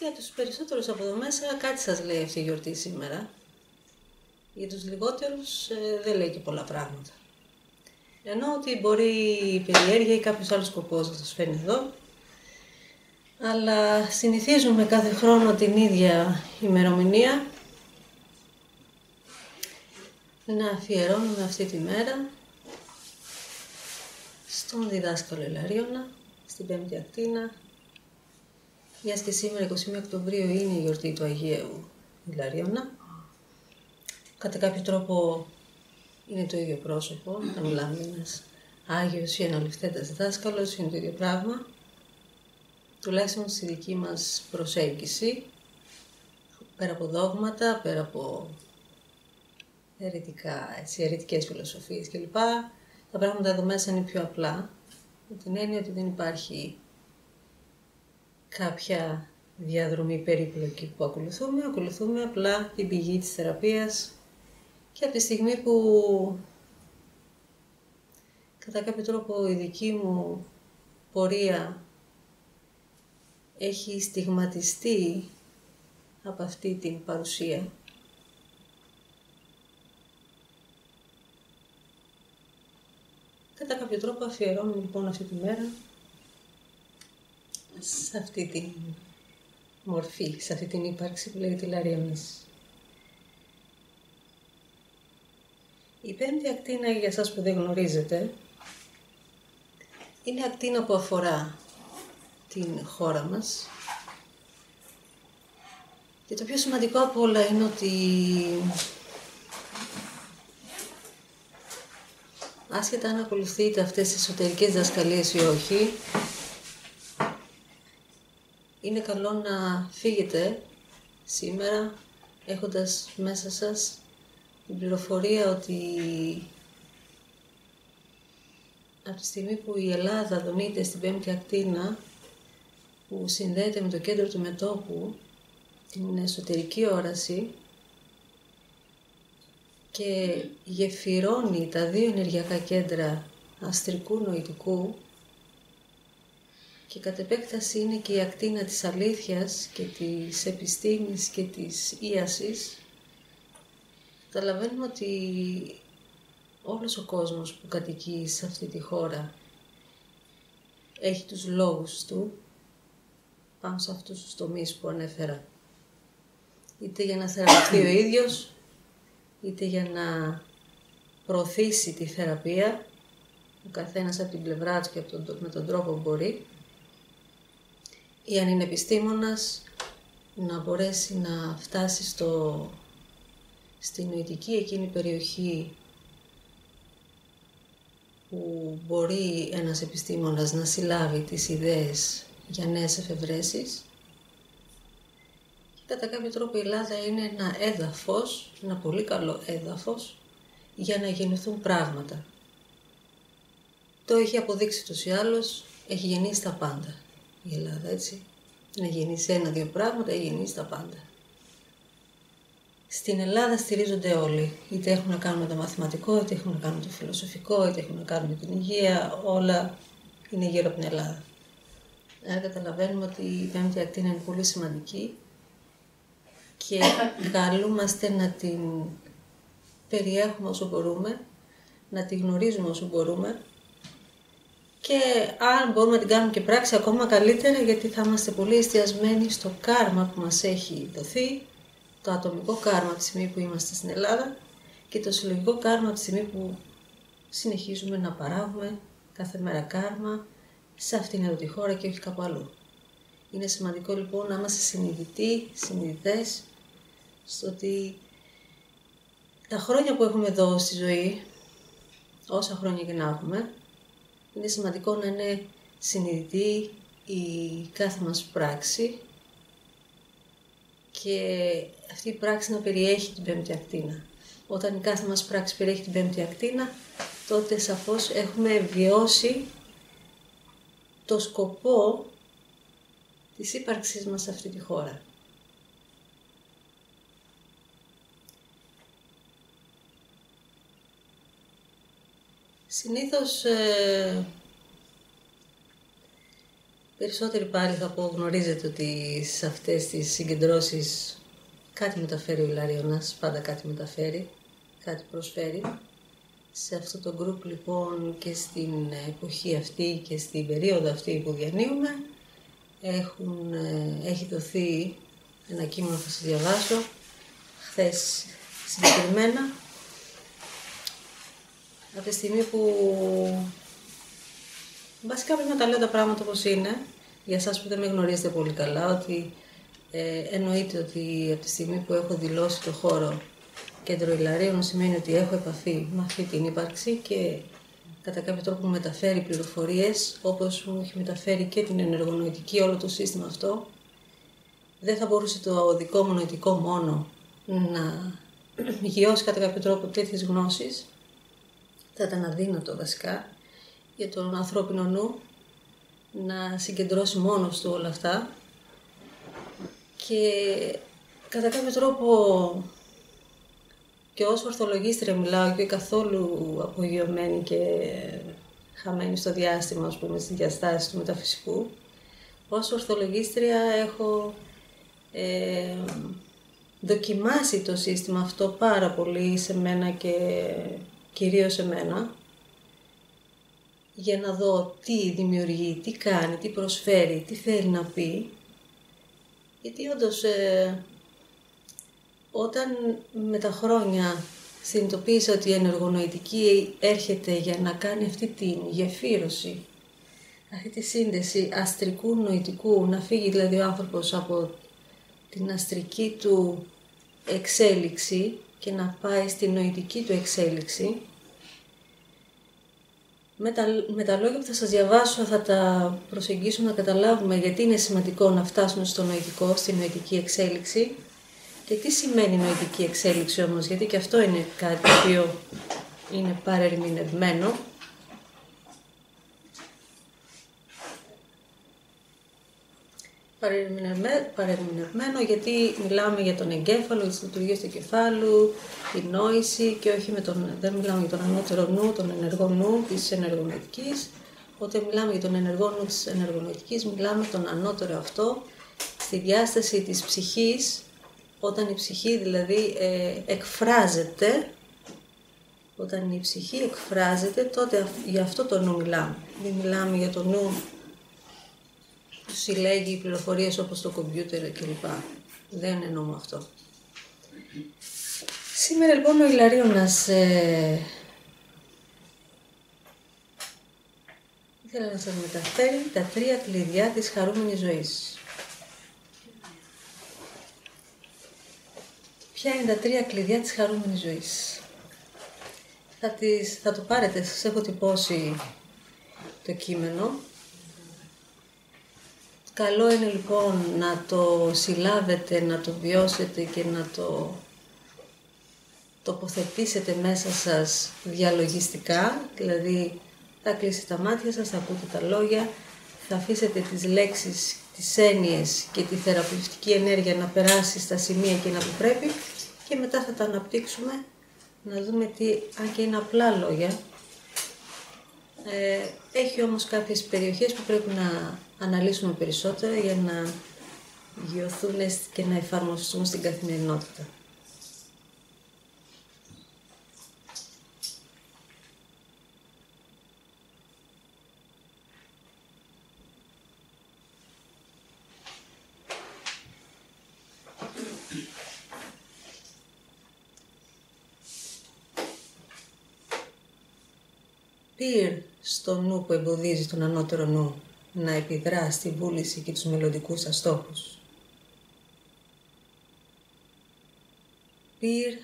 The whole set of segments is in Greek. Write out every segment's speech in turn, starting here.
Για τους περισσότερους από εδώ μέσα κάτι σας λέει αυτή η γιορτή σήμερα. Για τους λιγότερους δεν λέει και πολλά πράγματα. Ενώ ότι μπορεί η περιέργεια ή κάποιος άλλος σκοπός να σας φέρνει εδώ, αλλά συνηθίζουμε κάθε χρόνο την ίδια ημερομηνία να αφιερώνουμε αυτή τη μέρα στον διδάσκαλο Ιλαρίωνα, στην Πέμπτη Ακτίνα, μιας και σήμερα 21 Οκτωβρίου είναι η γιορτή του Αγίου Ιλαρίωνα. Κατά κάποιο τρόπο είναι το ίδιο πρόσωπο, να μιλάμε ένας Άγιος ή αναληφθέντας διδάσκαλος, είναι το ίδιο πράγμα. Τουλάχιστον στη δική μας προσέγγιση, πέρα από δόγματα, πέρα από αιρετικές φιλοσοφίες κλπ. Τα πράγματα εδώ μέσα είναι πιο απλά, με την έννοια ότι δεν υπάρχει κάποια διαδρομή περίπλοκη που ακολουθούμε απλά την πηγή της θεραπείας και από τη στιγμή που κατά κάποιο τρόπο η δική μου πορεία έχει στιγματιστεί από αυτή την παρουσία, κατά κάποιο τρόπο αφιερώνω λοιπόν αυτή τη μέρα σε αυτή τη μορφή, σε αυτή την ύπαρξη που λέγεται Ιλαρίωνας. Η Πέμπτη Ακτίνα, για εσάς που δεν γνωρίζετε, είναι ακτίνα που αφορά την χώρα μας. Και το πιο σημαντικό από όλα είναι ότι άσχετα αν ακολουθείτε αυτές τις εσωτερικές διδασκαλίες ή όχι, είναι καλό να φύγετε σήμερα έχοντας μέσα σας την πληροφορία ότι από τη στιγμή που η Ελλάδα δομείται στην Πέμπτη Ακτίνα, που συνδέεται με το κέντρο του μετώπου, την εσωτερική όραση και γεφυρώνει τα δύο ενεργειακά κέντρα αστρικού νοητικού και κατ' επέκταση είναι και η ακτίνα της αλήθειας και της επιστήμης και της ίασης, καταλαβαίνουμε ότι όλος ο κόσμος που κατοικεί σε αυτή τη χώρα έχει τους λόγους του πάνω σε αυτούς τους τομείς που ανέφερα. Είτε για να θεραπευτεί ο ίδιος, είτε για να προωθήσει τη θεραπεία, ο καθένας από την πλευρά του και με τον τρόπο που μπορεί, ή αν είναι επιστήμονας, να μπορέσει να φτάσει στη νοητική εκείνη περιοχή που μπορεί ένας επιστήμονας να συλλάβει τις ιδέες για νέες εφευρέσεις. Και κατά κάποιο τρόπο η Ελλάδα είναι ένα έδαφος, ένα πολύ καλό έδαφος, για να γεννηθούν πράγματα. Το έχει αποδείξει ούτως ή άλλως, έχει γεννήσει τα πάντα η Ελλάδα, έτσι. Να γεννήσει ένα-δύο πράγματα, έχει γεννήσει τα πάντα. Στην Ελλάδα στηρίζονται όλοι, είτε έχουν να κάνουν με το μαθηματικό, είτε έχουν να κάνουν με το φιλοσοφικό, είτε έχουν να κάνουν με την υγεία, όλα είναι γύρω από την Ελλάδα. Άρα καταλαβαίνουμε ότι η Πέμπτη Ακτίνα είναι πολύ σημαντική και καλούμαστε να την περιέχουμε όσο μπορούμε, να την γνωρίζουμε όσο μπορούμε και αν μπορούμε να την κάνουμε και πράξη ακόμα καλύτερα, γιατί θα είμαστε πολύ εστιασμένοι στο κάρμα που μας έχει δοθεί, το ατομικό κάρμα από τη στιγμή που είμαστε στην Ελλάδα και το συλλογικό κάρμα από τη στιγμή που συνεχίζουμε να παράγουμε κάθε μέρα κάρμα σε αυτήν εδώ τη χώρα και όχι κάπου αλλού. Είναι σημαντικό λοιπόν να είμαστε συνειδητές στο ότι τα χρόνια που έχουμε εδώ στη ζωή, όσα χρόνια και να έχουμε, είναι σημαντικό να είναι συνειδητή η κάθε μας πράξη και αυτή η πράξη να περιέχει την Πέμπτη Ακτίνα. Όταν η κάθε μας πράξη περιέχει την Πέμπτη Ακτίνα, τότε σαφώς έχουμε βιώσει το σκοπό της ύπαρξής μας σε αυτή τη χώρα. Συνήθως Περισσότεροι πάλι θα πω γνωρίζετε ότι σε αυτές τις συγκεντρώσεις κάτι μεταφέρει ο Ιλαρίωνας, πάντα κάτι μεταφέρει, κάτι προσφέρει. Σε αυτό το γκρουπ λοιπόν και στην εποχή αυτή και στην περίοδο αυτή που διανύουμε έχει δοθεί ένα κείμενο που θα σας διαβάσω χθες συγκεκριμένα, από τη στιγμή που βασικά πρέπει να τα λέω τα πράγματα όπως είναι, για εσάς που δεν με γνωρίζετε πολύ καλά, ότι εννοείται ότι από τη στιγμή που έχω δηλώσει το χώρο Κέντρο Ιλαρίων σημαίνει ότι έχω επαφή με αυτή την ύπαρξη και κατά κάποιο τρόπο μου μεταφέρει πληροφορίες, όπως μου έχει μεταφέρει και την ενεργονοητική, όλο το σύστημα αυτό. Δεν θα μπορούσε το δικό μου νοητικό μόνο να γειώσει κατά κάποιο τρόπο τέτοιες γνώσεις. Θα ήταν αδύνατο βασικά για τον ανθρώπινο νου να συγκεντρώσει μόνος του όλα αυτά και κατά κάποιο τρόπο και ως ορθολογίστρια μιλάω και καθόλου απογειωμένη και χαμένη στο διάστημα, ας πούμε, στις διαστάσεις του μεταφυσικού. Ως ορθολογίστρια έχω δοκιμάσει το σύστημα αυτό πάρα πολύ σε μένα και κυρίως σε μένα, για να δω τι δημιουργεί, τι κάνει, τι προσφέρει, τι θέλει να πει. Γιατί όντως όταν με τα χρόνια συνειδητοποίησα ότι η ενεργονοητική έρχεται για να κάνει αυτή τη γεφύρωση, αυτή τη σύνδεση αστρικού νοητικού, να φύγει δηλαδή ο άνθρωπος από την αστρική του εξέλιξη και να πάει στη νοητική του εξέλιξη, με τα λόγια που θα σας διαβάσω θα τα προσεγγίσουμε να καταλάβουμε γιατί είναι σημαντικό να φτάσουμε στο νοητικό, στη νοητική εξέλιξη. Και τι σημαίνει νοητική εξέλιξη όμως, γιατί και αυτό είναι κάτι το οποίο είναι παρερμηνευμένο. Παρερμηνευμένο γιατί μιλάμε για τον εγκέφαλο, τις λειτουργίες του εγκεφάλου, τη νόηση και όχι δεν μιλάμε για τον ανώτερο νου, τον ενεργό νου της ενεργονοητικής. Όταν μιλάμε για τον ενεργό νου της ενεργονοητικής, μιλάμε τον ανώτερο αυτό, στη διάσταση της ψυχής, όταν η ψυχή δηλαδή εκφράζεται, όταν η ψυχή εκφράζεται, τότε για αυτό το νου μιλάμε. Δεν μιλάμε για το νου που συλλέγει πληροφορίες όπως το κομπιούτερ κλπ. Δεν εννοούμε αυτό. Σήμερα λοιπόν ο Ιλαρίωνας ήθελα να σας μεταφέρει τα 3 κλειδιά της χαρούμενης ζωής. Ποια είναι τα 3 κλειδιά της χαρούμενης ζωής? Θα το πάρετε, σας έχω τυπώσει το κείμενο. Καλό είναι λοιπόν να το συλλάβετε, να το βιώσετε και να το τοποθετήσετε μέσα σας διαλογιστικά, δηλαδή θα κλείσετε τα μάτια σας, θα ακούτε τα λόγια, θα αφήσετε τις λέξεις, τις έννοιες και τη θεραπευτική ενέργεια να περάσει στα σημεία εκείνα που πρέπει και μετά θα τα αναπτύξουμε, να δούμε τι, αν και είναι απλά λόγια, έχει όμως κάποιες περιοχές που πρέπει να αναλύσουμε περισσότερα για να γιωθούν και να εφαρμοστούν στην καθημερινότητα. Πήρ στο νου που εμποδίζει τον ανώτερο νου να επιδρά στη βούληση και τους μελλοντικούς σας στόχους. Πήρ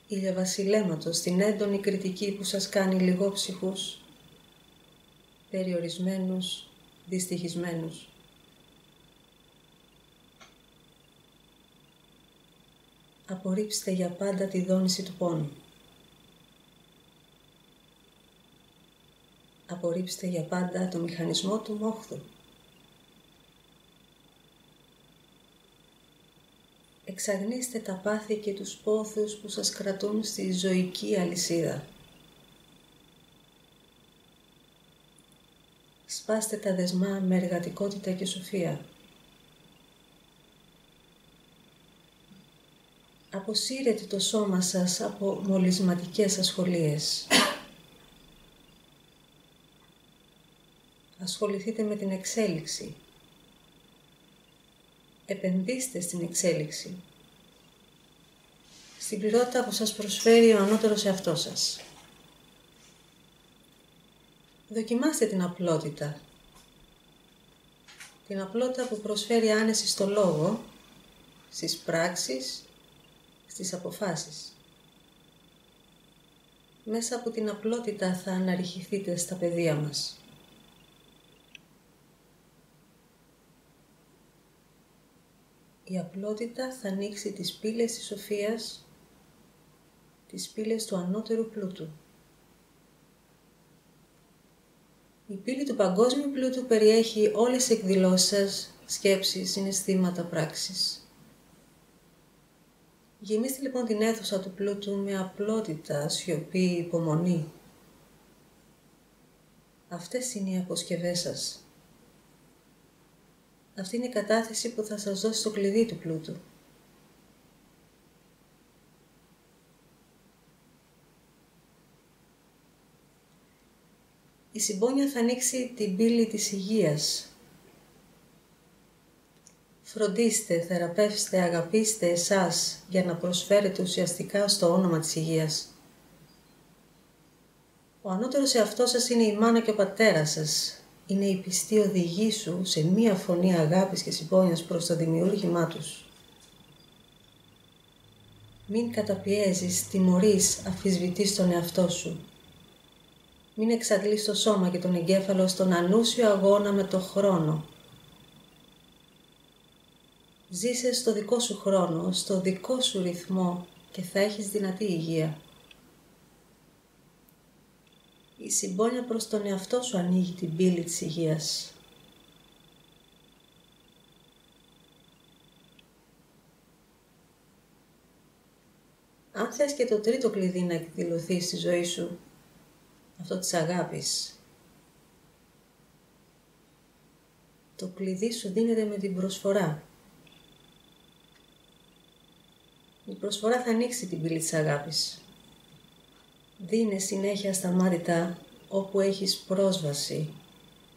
ηλιοβασιλέματος στην έντονη κριτική που σας κάνει λιγόψυχους, περιορισμένους, δυστυχισμένους. Απορρίψτε για πάντα τη δόνηση του πόνου. Απορρίψτε για πάντα το μηχανισμό του μόχθου. Εξαγνίστε τα πάθη και τους πόθους που σας κρατούν στη ζωική αλυσίδα. Σπάστε τα δεσμά με εργατικότητα και σοφία. Αποσύρετε το σώμα σας από μολυσματικές ασχολίες. Ασχοληθείτε με την εξέλιξη. Επενδύστε στην εξέλιξη. Στην πληρότητα που σας προσφέρει ο ανώτερος εαυτός σας. Δοκιμάστε την απλότητα. Την απλότητα που προσφέρει άνεση στο λόγο, στις πράξεις, στις αποφάσεις. Μέσα από την απλότητα θα αναρριχηθείτε στα πεδία μας. Η απλότητα θα ανοίξει τις πύλες της σοφίας, τις πύλες του ανώτερου πλούτου. Η πύλη του παγκόσμιου πλούτου περιέχει όλες τις εκδηλώσεις σας, σκέψεις, συναισθήματα, πράξεις. Γεμίστε λοιπόν την αίθουσα του πλούτου με απλότητα, σιωπή, υπομονή. Αυτές είναι οι αποσκευές σας. Αυτή είναι η κατάθεση που θα σας δώσει το κλειδί του πλούτου. Η συμπόνια θα ανοίξει την πύλη της υγείας. Φροντίστε, θεραπεύστε, αγαπήστε εσάς για να προσφέρετε ουσιαστικά στο όνομα της υγείας. Ο ανώτερος εαυτός σας είναι η μάνα και ο πατέρας σας. Είναι η πιστή οδηγή σου σε μία φωνή αγάπης και συμπόνιας προς το δημιούργημά τους. Μην καταπιέζεις, τιμωρείς, αμφισβητείς τον εαυτό σου. Μην εξαντλείς το σώμα και τον εγκέφαλο στον ανούσιο αγώνα με το χρόνο. Ζήσε στο δικό σου χρόνο, στο δικό σου ρυθμό και θα έχεις δυνατή υγεία. Η συμπόνια προς τον εαυτό σου ανοίγει την πύλη της υγείας. Αν θες και το τρίτο κλειδί να εκδηλωθεί στη ζωή σου, αυτό της αγάπης, το κλειδί σου δίνεται με την προσφορά. Η προσφορά θα ανοίξει την πύλη της αγάπης. Δίνε συνέχεια σταμάτητα όπου έχεις πρόσβαση.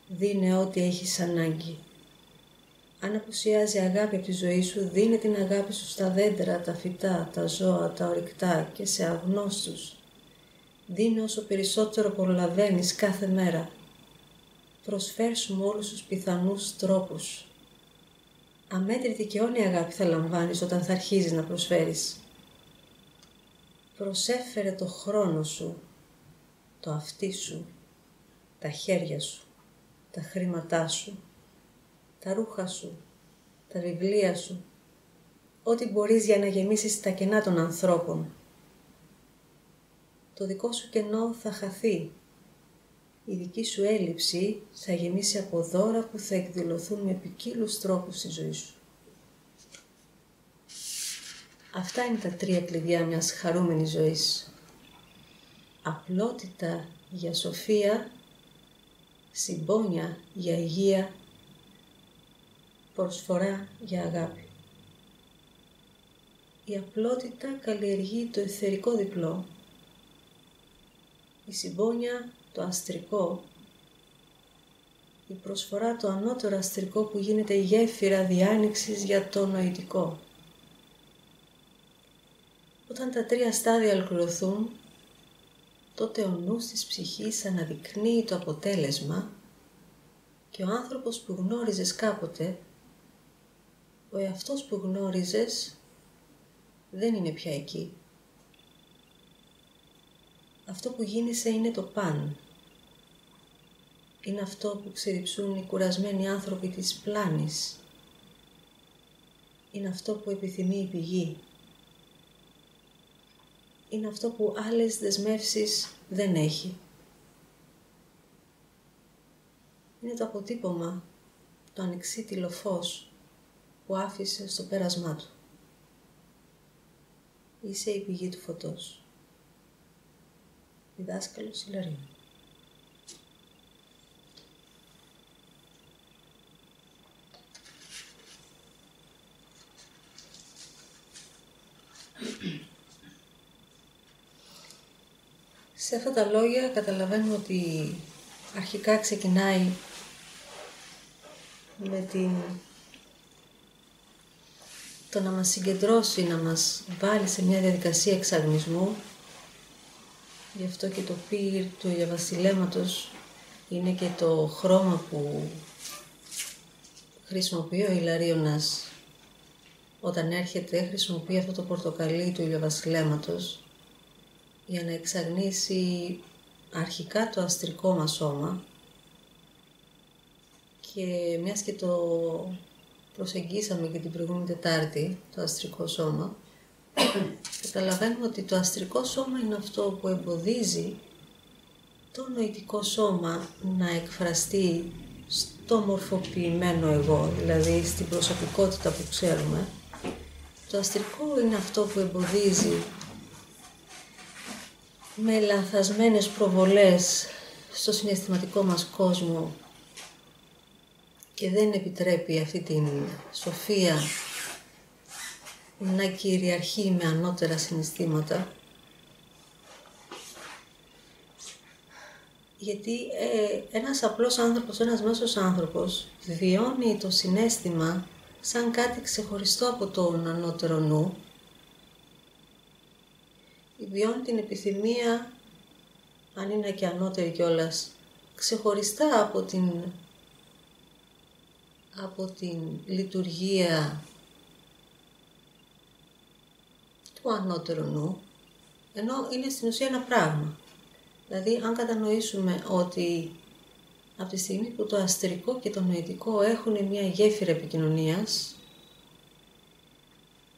Δίνε ό,τι έχεις ανάγκη. Αν απουσιάζει αγάπη από τη ζωή σου, δίνε την αγάπη σου στα δέντρα, τα φυτά, τα ζώα, τα ορυκτά και σε αγνώστους. Δίνε όσο περισσότερο προλαβαίνεις κάθε μέρα. Προσφέρσου με όλους τους πιθανούς τρόπους. Αμέτρητη και αιώνια αγάπη θα λαμβάνεις όταν θα αρχίζεις να προσφέρεις. Προσέφερε το χρόνο σου, το αυτί σου, τα χέρια σου, τα χρήματά σου, τα ρούχα σου, τα βιβλία σου, ό,τι μπορείς για να γεμίσεις τα κενά των ανθρώπων. Το δικό σου κενό θα χαθεί. Η δική σου έλλειψη θα γεμίσει από δώρα που θα εκδηλωθούν με ποικίλους τρόπους στη ζωή σου. Αυτά είναι τα τρία κλειδιά μιας χαρούμενης ζωής. Απλότητα για σοφία, συμπόνια για υγεία, προσφορά για αγάπη. Η απλότητα καλλιεργεί το αιθερικό διπλό, η συμπόνια το αστρικό, η προσφορά το ανώτερο αστρικό που γίνεται η γέφυρα διάνοιξης για το νοητικό. Όταν τα τρία στάδια ολοκληρωθούν, τότε ο νους της ψυχής αναδεικνύει το αποτέλεσμα και ο άνθρωπος που γνώριζες κάποτε, ο εαυτός που γνώριζες, δεν είναι πια εκεί. Αυτό που γίνεσαι είναι το παν. Είναι αυτό που ξεδιψούν οι κουρασμένοι άνθρωποι της πλάνης. Είναι αυτό που επιθυμεί η πηγή. Είναι αυτό που άλλες δεσμεύσεις δεν έχει. Είναι το αποτύπωμα, το ανεξίτηλο φως που άφησε στο πέρασμά του. Είσαι η πηγή του φωτός. Διδάσκαλος Ιλαρίνου. Σε αυτά τα λόγια καταλαβαίνουμε ότι αρχικά ξεκινάει με το να μας συγκεντρώσει, να μας βάλει σε μια διαδικασία εξαγνισμού. Γι' αυτό και το πύρ του ηλιοβασιλέματος είναι και το χρώμα που χρησιμοποιεί ο Ιλαρίωνας όταν έρχεται, χρησιμοποιεί αυτό το πορτοκαλί του ηλιοβασιλέματος για να εξαγνίσει αρχικά το αστρικό μας σώμα, και μιας και το προσεγγίσαμε και την προηγούμενη Τετάρτη, το αστρικό σώμα, καταλαβαίνουμε ότι το αστρικό σώμα είναι αυτό που εμποδίζει το νοητικό σώμα να εκφραστεί στο μορφοποιημένο εγώ, δηλαδή στην προσωπικότητα που ξέρουμε. Το αστρικό είναι αυτό που εμποδίζει με λανθασμένες προβολές στο συναισθηματικό μας κόσμο και δεν επιτρέπει αυτή την σοφία να κυριαρχεί με ανώτερα συναισθήματα. Γιατί ένας απλός άνθρωπος, ένας μέσος άνθρωπος βιώνει το συναίσθημα σαν κάτι ξεχωριστό από τον ανώτερο νου. Βιώνει την επιθυμία, αν είναι και ανώτερη κιόλας, ξεχωριστά από την λειτουργία του ανώτερου νου, ενώ είναι στην ουσία ένα πράγμα. Δηλαδή, αν κατανοήσουμε ότι από τη στιγμή που το αστρικό και το νοητικό έχουν μια γέφυρα επικοινωνίας,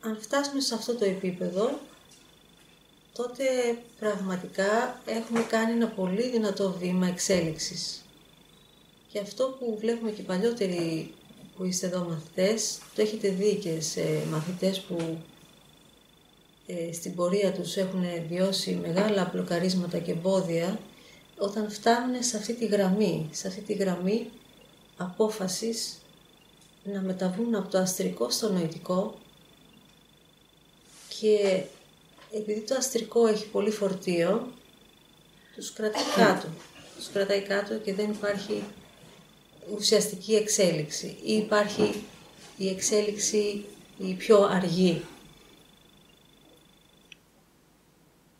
αν φτάσουμε σε αυτό το επίπεδο, τότε πραγματικά έχουμε κάνει ένα πολύ δυνατό βήμα εξέλιξης. Και αυτό που βλέπουμε και παλιότεροι που είστε εδώ μαθητές, το έχετε δει και σε μαθητές που στην πορεία τους έχουν βιώσει μεγάλα μπλοκαρίσματα και εμπόδια, όταν φτάνουν σε αυτή τη γραμμή απόφασης να μεταβούν από το αστρικό στο νοητικό, και επειδή το αστρικό έχει πολύ φορτίο, τους κρατάει κάτω και δεν υπάρχει ουσιαστική εξέλιξη, ή υπάρχει η εξέλιξη η πιο αργή.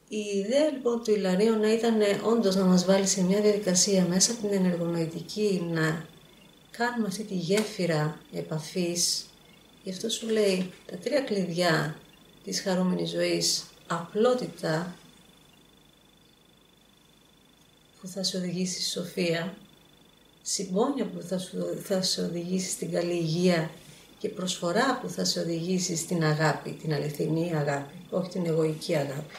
Η ιδέα λοιπόν του Ιλαρίωνα ήταν όντως να μας βάλει σε μια διαδικασία μέσα από την ενεργονοητική να κάνουμε αυτή τη γέφυρα επαφής. Γι' αυτό σου λέει τα 3 κλειδιά της χαρούμενης ζωής: απλότητα που θα σε οδηγήσει στη σοφία, συμπόνια που θα σε οδηγήσει στην καλή υγεία και προσφορά που θα σε οδηγήσει στην αγάπη, την αληθινή αγάπη, όχι την εγωική αγάπη.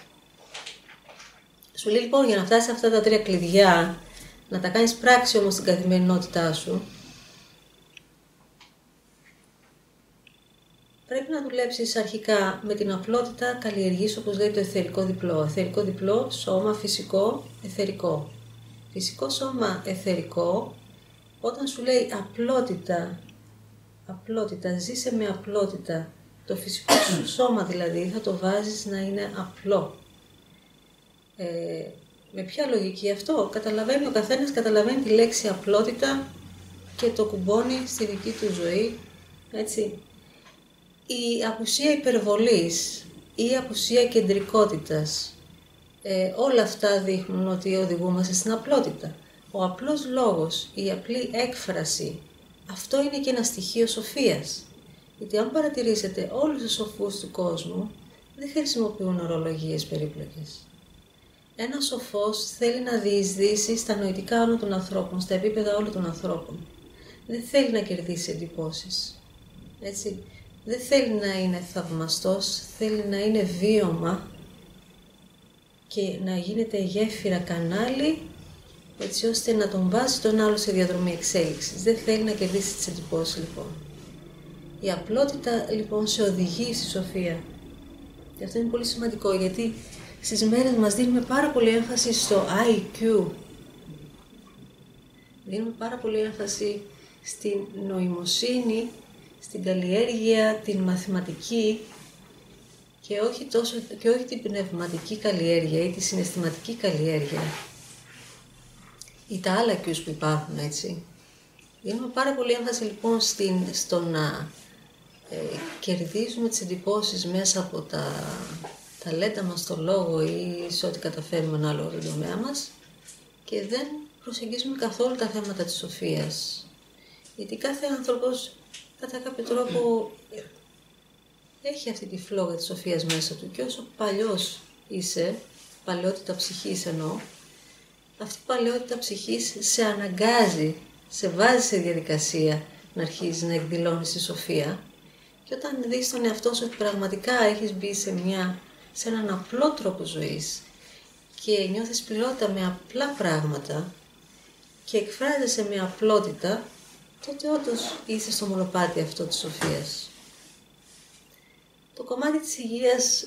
Σου λέει λοιπόν, για να φτάσεις σε αυτά τα 3 κλειδιά, να τα κάνεις πράξη όμως στην καθημερινότητά σου, πρέπει να δουλέψεις αρχικά με την απλότητα, καλλιεργείς, όπως λέει το εθερικό διπλό. Εθερικό διπλό, σώμα, φυσικό, εθερικό. Φυσικό σώμα, εθερικό, όταν σου λέει απλότητα, ζήσε με απλότητα. Το φυσικό σου σώμα δηλαδή θα το βάζεις να είναι απλό. Με ποια λογική αυτό? Ο καθένας καταλαβαίνει τη λέξη απλότητα και το κουμπώνει στη δική του ζωή, έτσι. Η απουσία υπερβολής ή η απουσία κεντρικότητας, όλα αυτά δείχνουν ότι οδηγούμαστε στην απλότητα. Ο απλός λόγος, η απλή έκφραση, αυτό είναι και ένα στοιχείο σοφίας. Γιατί αν παρατηρήσετε, όλους τους σοφούς του κόσμου δεν χρησιμοποιούν ορολογίες περίπλοκες. Ένας σοφός θέλει να διεισδύσει στα νοητικά όλων των ανθρώπων, στα επίπεδα όλων των ανθρώπων. Δεν θέλει να κερδίσει εντυπώσεις. Έτσι. Δεν θέλει να είναι θαυμαστός, θέλει να είναι βίωμα και να γίνεται γέφυρα, κανάλι, έτσι ώστε να τον βάζει τον άλλο σε διαδρομή εξέλιξης. Δεν θέλει να κερδίσει τις εντυπώσεις λοιπόν. Η απλότητα λοιπόν σε οδηγεί στη σοφία. Και αυτό είναι πολύ σημαντικό, γιατί στις μέρες μας δίνουμε πάρα πολύ έμφαση στο IQ. Δίνουμε πάρα πολύ έμφαση στην νοημοσύνη, στην καλλιέργεια, την μαθηματική, και όχι την πνευματική καλλιέργεια ή τη συναισθηματική καλλιέργεια ή τα άλλα cues που υπάρχουν, έτσι. Δίνουμε πάρα πολύ έμφαση λοιπόν στο να κερδίζουμε τις εντυπώσεις μέσα από τα ταλέντα μας στο λόγο ή σε ό,τι καταφέρουμε ένα άλλο τομέα μας και δεν προσεγγίζουμε καθόλου τα θέματα της σοφίας. Γιατί κάθε άνθρωπος κατά κάποιο τρόπο έχει αυτή τη φλόγα της σοφίας μέσα του και όσο παλιός είσαι, παλαιότητα ψυχής εννοώ, αυτή η παλαιότητα ψυχής σε αναγκάζει, σε βάζει σε διαδικασία να αρχίζεις να εκδηλώνεις τη σοφία και όταν δεις τον εαυτό σου ότι πραγματικά έχεις μπει σε έναν απλό τρόπο ζωής και νιώθεις πληρότητα με απλά πράγματα και εκφράζεσαι με απλότητα, τότε όντως είσαι στο μονοπάτι αυτό της σοφίας. Το κομμάτι της υγείας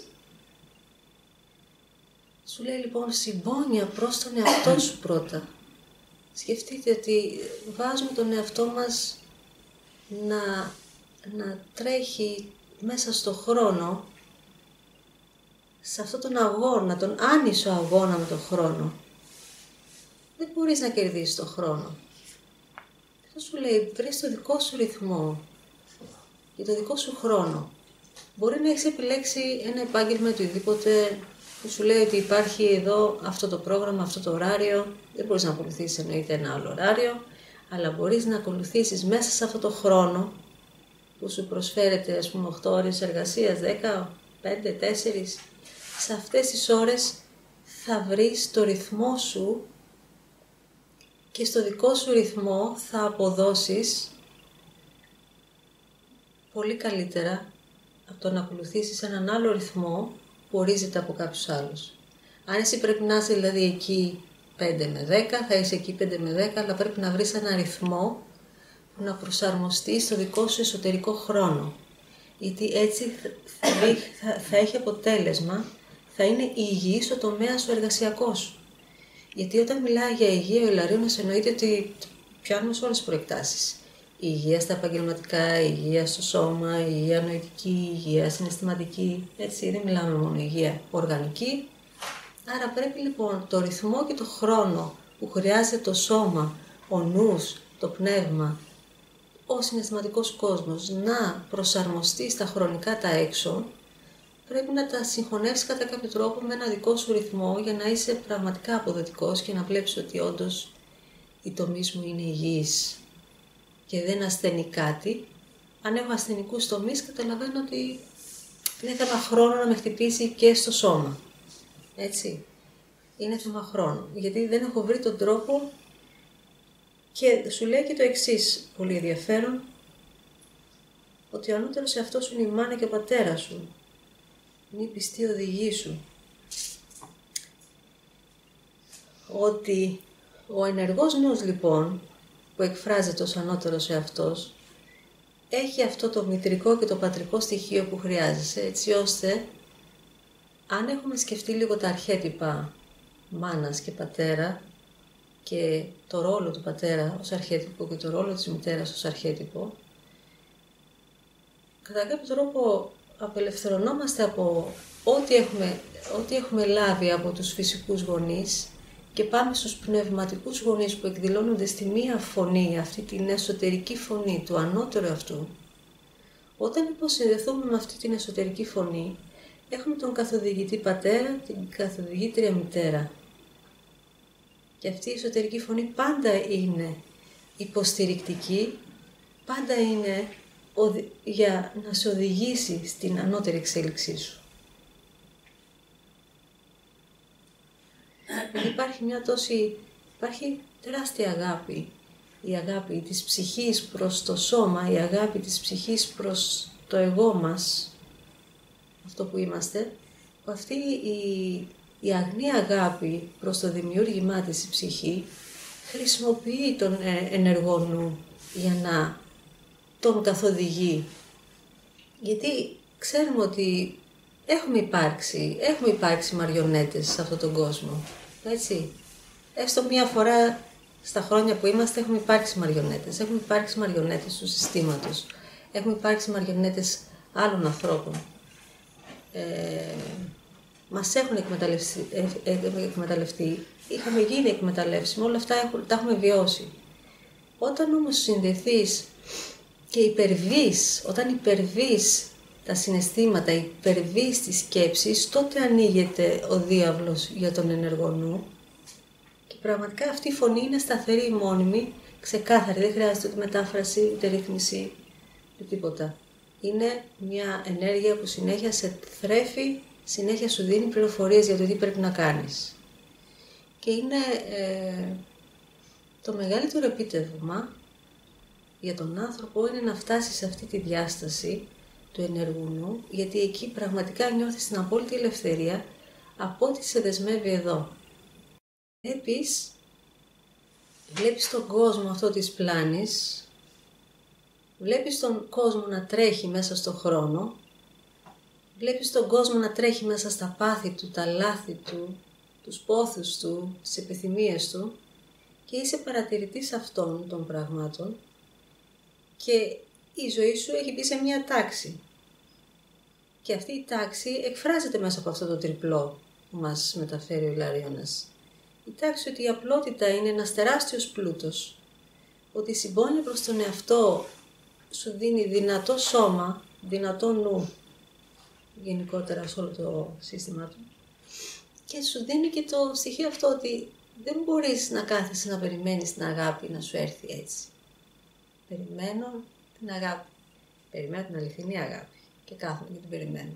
σου λέει λοιπόν συμπόνια προς τον εαυτό σου πρώτα. Σκεφτείτε ότι βάζουμε τον εαυτό μας να τρέχει μέσα στο χρόνο, σε αυτόν τον αγώνα, τον άνισο αγώνα με τον χρόνο. Δεν μπορείς να κερδίσεις τον χρόνο. Αυτό σου λέει, βρες το δικό σου ρυθμό και το δικό σου χρόνο. Μπορεί να έχεις επιλέξει ένα επάγγελμα οτιδήποτε που σου λέει ότι υπάρχει εδώ αυτό το πρόγραμμα, αυτό το ωράριο. Δεν μπορείς να ακολουθήσεις εννοείται ένα άλλο ωράριο, αλλά μπορείς να ακολουθήσεις μέσα σε αυτό το χρόνο που σου προσφέρεται, ας πούμε, 8 ώρες εργασίας, 10, 5, 4. Σε αυτές τις ώρες θα βρεις το ρυθμό σου και στο δικό σου ρυθμό θα αποδώσεις πολύ καλύτερα από το να ακολουθήσεις έναν άλλο ρυθμό που ορίζεται από κάποιους άλλους. Αν εσύ πρέπει να είσαι δηλαδή εκεί 5 με 10, θα είσαι εκεί 5 με 10, αλλά πρέπει να βρεις έναν ρυθμό που να προσαρμοστεί στο δικό σου εσωτερικό χρόνο. Γιατί έτσι θα έχει αποτέλεσμα, θα είναι υγιής ο τομέας ο εργασιακός. Γιατί όταν μιλάει για υγεία, ο Ιλαρίωνας εννοείται ότι πιάνουμε σε όλες τις προεκτάσεις. Η υγεία στα επαγγελματικά, η υγεία στο σώμα, η υγεία νοητική, η υγεία συναισθηματική. Έτσι, δεν μιλάμε μόνο υγεία οργανική. Άρα πρέπει λοιπόν το ρυθμό και το χρόνο που χρειάζεται το σώμα, ο νους, το πνεύμα, ο συναισθηματικός κόσμος να προσαρμοστεί στα χρονικά τα έξω, πρέπει να τα συγχωνεύσεις κατά κάποιο τρόπο με ένα δικό σου ρυθμό για να είσαι πραγματικά αποδοτικός και να βλέπεις ότι όντως οι τομείς μου είναι υγιείς και δεν ασθενεί κάτι. Αν έχω ασθενικούς τομείς, καταλαβαίνω ότι είναι θέμα χρόνου να με χτυπήσει και στο σώμα. Έτσι. Είναι θέμα χρόνου. Γιατί δεν έχω βρει τον τρόπο και σου λέει και το εξής, πολύ ενδιαφέρον, ότι ο ανώτερος εαυτός σου είναι η μάνα και ο πατέρας σου. Είναι η πιστή οδηγή σου. Ότι ο ενεργός νους λοιπόν, που εκφράζεται ως ανώτερος εαυτός, έχει αυτό το μητρικό και το πατρικό στοιχείο που χρειάζεσαι, έτσι ώστε, αν έχουμε σκεφτεί λίγο τα αρχέτυπα μάνας και πατέρα και το ρόλο του πατέρα ως αρχέτυπο και το ρόλο της μητέρας ως αρχέτυπο, κατά κάποιο τρόπο απελευθερωνόμαστε από ό,τι έχουμε λάβει από τους φυσικούς γονείς και πάμε στους πνευματικούς γονείς που εκδηλώνονται στη μία φωνή, αυτή την εσωτερική φωνή του ανώτερου αυτού. Όταν υποσυνδεθούμε με αυτή την εσωτερική φωνή, έχουμε τον καθοδηγητή πατέρα, την καθοδηγήτρια μητέρα. Και αυτή η εσωτερική φωνή πάντα είναι υποστηρικτική, πάντα είναι για να σε οδηγήσει στην ανώτερη εξέλιξή σου. Υπάρχει τεράστια αγάπη. Η αγάπη της ψυχής προς το σώμα, η αγάπη της ψυχής προς το εγώ μας, αυτό που είμαστε. Αυτή η αγνή αγάπη προς το δημιούργημά της η ψυχή χρησιμοποιεί τον ενεργό νου για να τον καθοδηγεί. Γιατί ξέρουμε ότι έχουμε υπάρξει μαριονέτες σε αυτόν τον κόσμο. Έτσι. Έστω μία φορά στα χρόνια που είμαστε έχουμε υπάρξει μαριονέτες. Έχουμε υπάρξει μαριονέτες του συστήματος. Έχουμε υπάρξει μαριονέτες άλλων ανθρώπων. μας έχουν εκμεταλλευτεί, είχαμε γίνει εκμεταλλεύσιμοι, όλα αυτά τα έχουμε βιώσει. Όταν όμως συνδεθείς και όταν υπερβείς τα συναισθήματα, υπερβείς τις σκέψεις, τότε ανοίγεται ο διάβλος για τον ενεργό νου και πραγματικά αυτή η φωνή είναι σταθερή, μόνιμη, ξεκάθαρη, δεν χρειάζεται ούτε μετάφραση, ούτε ρύθμιση, ούτε τίποτα. Είναι μια ενέργεια που συνέχεια σε θρέφει, συνέχεια σου δίνει πληροφορίες για το τι πρέπει να κάνεις. Και είναι το μεγαλύτερο επίτευγμα για τον άνθρωπο είναι να φτάσει σε αυτή τη διάσταση του ενεργού νου, γιατί εκεί πραγματικά νιώθεις την απόλυτη ελευθερία από ό,τι σε δεσμεύει εδώ. Βλέπεις τον κόσμο αυτό της πλάνης, βλέπεις τον κόσμο να τρέχει μέσα στον χρόνο, βλέπεις τον κόσμο να τρέχει μέσα στα πάθη του, τα λάθη του, τους πόθους του, τις επιθυμίες του και είσαι παρατηρητής αυτών των πραγμάτων και η ζωή σου έχει μπει σε μια τάξη. Και αυτή η τάξη εκφράζεται μέσα από αυτό το τριπλό που μας μεταφέρει ο Ιλαρίωνας. Η τάξη ότι η απλότητα είναι ένας τεράστιος πλούτος, ότι η συμπόνια προς τον εαυτό σου δίνει δυνατό σώμα, δυνατό νου, γενικότερα σε όλο το σύστημα του, και σου δίνει και το στοιχείο αυτό ότι δεν μπορείς να κάθεσαι να περιμένεις την αγάπη να σου έρθει έτσι. Περιμένω την αγάπη. Περιμένω την αληθινή αγάπη και κάθομαι και την περιμένω.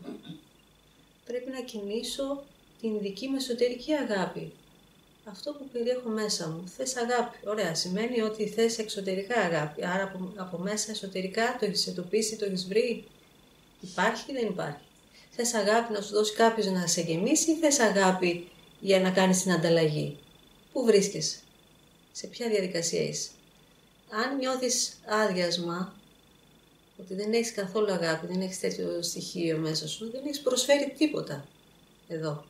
Πρέπει να κινήσω την δική μου εσωτερική αγάπη. Αυτό που περιέχω μέσα μου. Θες αγάπη. Ωραία. Σημαίνει ότι θες εξωτερικά αγάπη. Άρα από μέσα εσωτερικά το έχεις εντοπίσει, το έχεις βρει. Υπάρχει ή δεν υπάρχει. Θες αγάπη να σου δώσει κάποιος να σε γεμίσει ή θες αγάπη για να κάνεις την ανταλλαγή. Πού βρίσκεσαι. Σε ποια διαδικασία είσαι. Αν νιώθεις άδειασμα, ότι δεν έχεις καθόλου αγάπη, δεν έχεις τέτοιο στοιχείο μέσα σου, δεν έχεις προσφέρει τίποτα εδώ.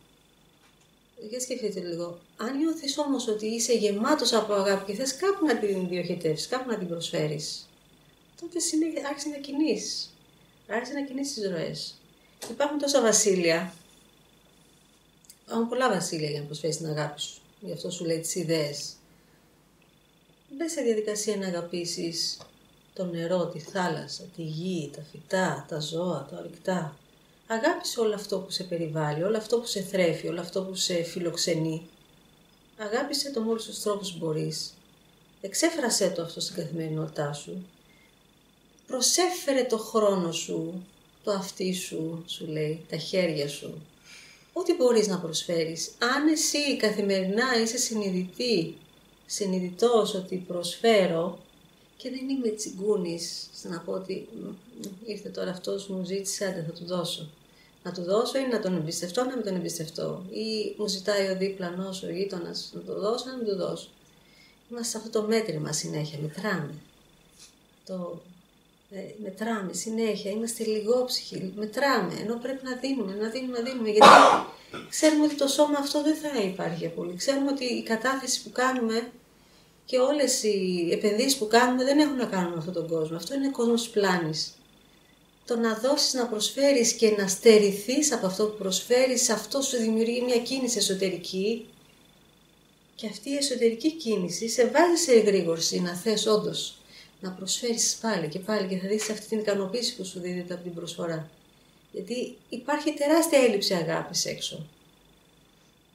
Για σκεφτείτε λίγο. Αν νιώθεις όμως ότι είσαι γεμάτος από αγάπη και θες κάπου να την διοχετεύσεις, κάπου να την προσφέρεις, τότε άρχισε να κινείς. Άρχισε να κινείς τις ροές. Υπάρχουν τόσα βασίλεια. Υπάρχουν πολλά βασίλεια για να προσφέρεις την αγάπη σου. Γι' αυτό σου λέει τις ιδέες. Μπες σε διαδικασία να αγαπήσεις το νερό, τη θάλασσα, τη γη, τα φυτά, τα ζώα, τα ορυκτά. Αγάπησε όλο αυτό που σε περιβάλλει, όλο αυτό που σε θρέφει, όλο αυτό που σε φιλοξενεί. Αγάπησε το με όλους τους τρόπους που μπορείς. Εξέφρασέ το αυτό στην καθημερινότητά σου. Προσέφερε το χρόνο σου, το αυτί σου, σου λέει, τα χέρια σου. Ό,τι μπορείς να προσφέρεις. Αν εσύ καθημερινά είσαι συνειδητός ότι προσφέρω και δεν είμαι τσιγκούνης να πω ότι ήρθε τώρα αυτός μου ζήτησε, άντε θα του δώσω. Να του δώσω ή να τον εμπιστευτώ, να μην τον εμπιστευτώ. Ή μου ζητάει ο δίπλανος, ο γείτονας, να το δώσω, να μην το δώσω. Είμαστε σε αυτό το μέτρημα συνέχεια, μετράμε. Μετράμε συνέχεια, είμαστε λιγόψυχοι, μετράμε, ενώ πρέπει να δίνουμε, γιατί ξέρουμε ότι το σώμα αυτό δεν θα υπάρχει πολύ. Ξέρουμε ότι η κατάθεση που κάνουμε και όλες οι επενδύσεις που κάνουμε δεν έχουν να κάνουν με αυτόν τον κόσμο. Αυτό είναι κόσμος πλάνης. Το να δώσεις, να προσφέρεις και να στερηθείς από αυτό που προσφέρεις, αυτό σου δημιουργεί μια κίνηση εσωτερική και αυτή η εσωτερική κίνηση σε βάζει σε εγρήγορση να θες όντως να προσφέρεις πάλι και πάλι και θα δεις αυτή την ικανοποίηση που σου δίδεται από την προσφορά. Γιατί υπάρχει τεράστια έλλειψη αγάπης έξω.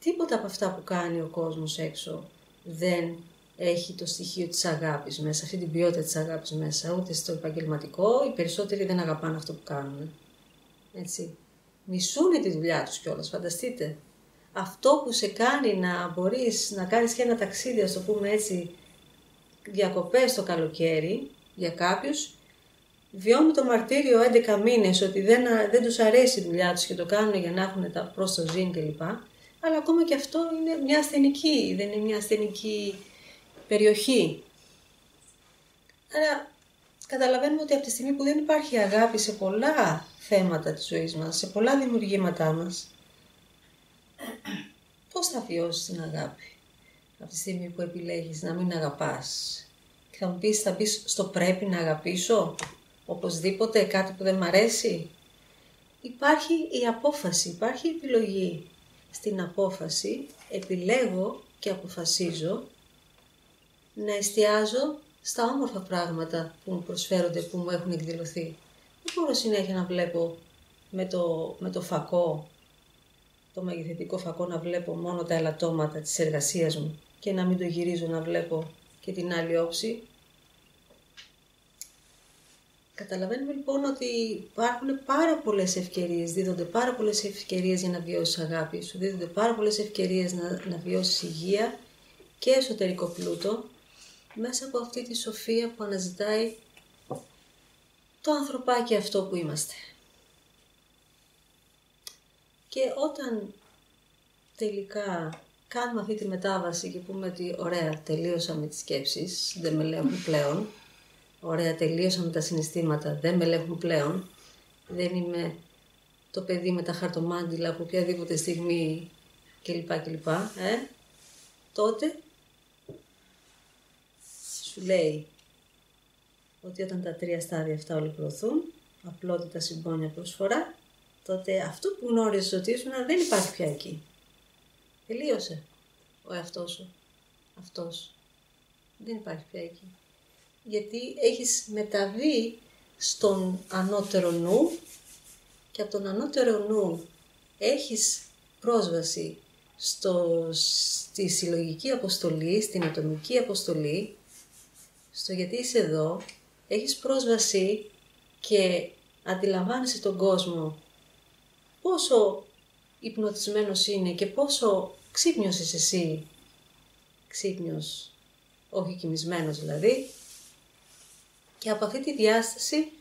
Τίποτα από αυτά που κάνει ο κόσμος έξω δεν έχει το στοιχείο της αγάπης μέσα, αυτή την ποιότητα της αγάπης μέσα, ούτε στο επαγγελματικό, οι περισσότεροι δεν αγαπάνε αυτό που κάνουν. Έτσι. Μισούνε τη δουλειά τους κιόλας, φανταστείτε. Αυτό που σε κάνει να μπορείς να κάνεις και ένα ταξίδι, ας το πούμε έτσι, διακοπές το καλοκαίρι για κάποιους, βιώνουν το μαρτύριο 11 μήνες ότι δεν τους αρέσει η δουλειά τους και το κάνουν για να έχουν τα προς το ζήν κλπ. Αλλά ακόμα και αυτό είναι μια ασθενική, δεν είναι μια ασθενική περιοχή. Άρα καταλαβαίνουμε ότι από τη στιγμή που δεν υπάρχει αγάπη σε πολλά θέματα της ζωής μας, σε πολλά δημιουργήματά μας, πώς θα βιώσεις την αγάπη από τη στιγμή που επιλέγεις να μην αγαπάς? Και θα μου πεις, θα μπεις στο πρέπει να αγαπήσω, οπωσδήποτε κάτι που δεν μ' αρέσει? υπάρχει η απόφαση, υπάρχει η επιλογή. Στην απόφαση επιλέγω και αποφασίζω να εστιάζω στα όμορφα πράγματα που μου προσφέρονται, που μου έχουν εκδηλωθεί. Δεν μπορώ συνέχεια να βλέπω με το φακό, το μεγεθυντικό φακό, να βλέπω μόνο τα ελαττώματα της εργασίας μου και να μην το γυρίζω να βλέπω και την άλλη όψη. Καταλαβαίνουμε λοιπόν ότι υπάρχουν πάρα πολλές ευκαιρίες, δίδονται πάρα πολλές ευκαιρίες για να βιώσεις αγάπη, σου δίδονται πάρα πολλές ευκαιρίες να βιώσεις υγεία και εσωτερικό πλούτο, μέσα από αυτή τη σοφία που αναζητάει το ανθρωπάκι αυτό που είμαστε. Και όταν τελικά κάνουμε αυτή τη μετάβαση και πούμε ότι ωραία, τελείωσα με τις σκέψεις, δεν με ελέγχουν πλέον, ωραία, τελείωσα με τα συναισθήματα, δεν με ελέγχουν πλέον, δεν είμαι το παιδί με τα χαρτομάντιλα από οποιαδήποτε στιγμή κλπ. Τότε σου λέει ότι όταν τα 3 στάδια αυτά ολοκληρωθούν, απλότητα, συμπόνια, προσφορά, τότε αυτό που γνώριζες ότι ήσουν δεν υπάρχει πια εκεί. Τελείωσε ο εαυτός σου. Αυτός. Δεν υπάρχει πια εκεί. Γιατί έχεις μεταβεί στον ανώτερο νου και από τον ανώτερο νου έχεις πρόσβαση στη συλλογική αποστολή, στην ατομική αποστολή, στο γιατί είσαι εδώ, έχεις πρόσβαση και αντιλαμβάνεσαι τον κόσμο πόσο υπνοτισμένος είναι και πόσο ξύπνιος είσαι εσύ, ξύπνιος, όχι κοιμισμένος δηλαδή, και από αυτή τη διάσταση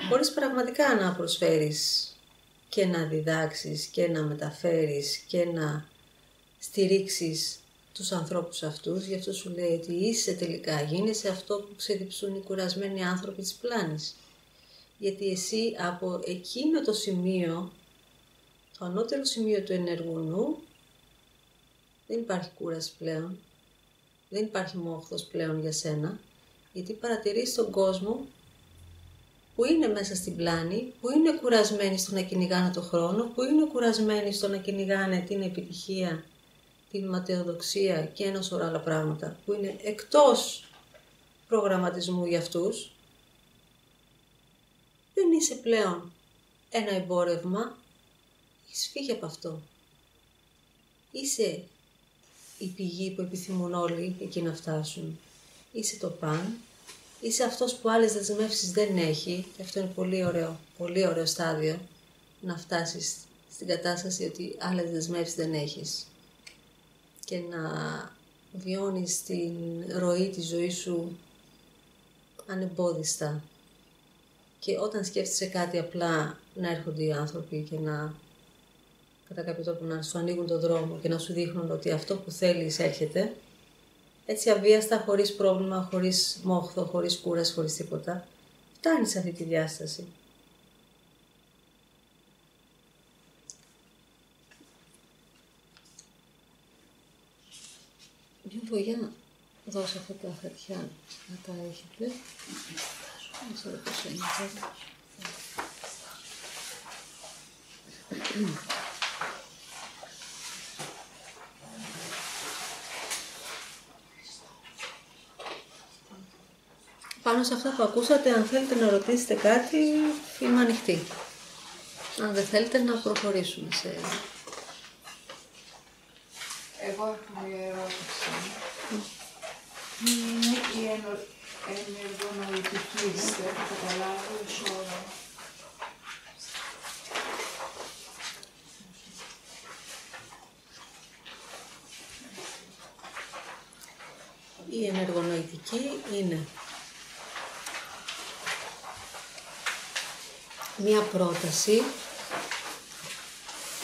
μπορείς πραγματικά να προσφέρεις και να διδάξεις και να μεταφέρεις και να στηρίξεις τους ανθρώπους αυτούς. Γι' αυτό σου λέει ότι είσαι τελικά, γίνεσαι αυτό που ξεδιψούν οι κουρασμένοι άνθρωποι της πλάνης. Γιατί εσύ από εκείνο το σημείο, το ανώτερο σημείο του ενεργού νου, δεν υπάρχει κούραση πλέον, δεν υπάρχει μόχθος πλέον για σένα, γιατί παρατηρείς τον κόσμο που είναι μέσα στην πλάνη, που είναι κουρασμένοι στο να κυνηγάνε το χρόνο, που είναι κουρασμένοι στο να κυνηγάνε την επιτυχία, την ματαιοδοξία και ένα σωρό άλλα πράγματα, που είναι εκτός προγραμματισμού για αυτούς. Δεν είσαι πλέον ένα εμπόρευμα, έχεις φύγει από αυτό. Είσαι η πηγή που επιθυμούν όλοι εκεί να φτάσουν. Είσαι το παν, είσαι αυτός που άλλες δεσμεύσεις δεν έχει, και αυτό είναι πολύ ωραίο στάδιο, να φτάσεις στην κατάσταση ότι άλλες δεσμεύσεις δεν έχεις και να βιώνεις την ροή της ζωής σου ανεμπόδιστα. Και όταν σκέφτεσαι κάτι, απλά να έρχονται οι άνθρωποι και να, κατά κάποιο τρόπο, να σου ανοίγουν τον δρόμο και να σου δείχνουν ότι αυτό που θέλεις έρχεται, έτσι αβίαστα, χωρίς πρόβλημα, χωρίς μόχθο, χωρίς κούραση, χωρίς τίποτα, φτάνεις σε αυτή τη διάσταση. Μια βογιά, δώσε αυτά τα χαρτιά να τα έχετε. Πάνω σε αυτά που ακούσατε, αν θέλετε να ρωτήσετε κάτι, είμαι ανοιχτή. Αν δεν θέλετε, να προχωρήσουμε σε... Εγώ έχω μια ερώτηση. Είναι η ενεργονοητική, δεν έχω καταλάβει ως όρο. Η ενεργονοητική είναι μία πρόταση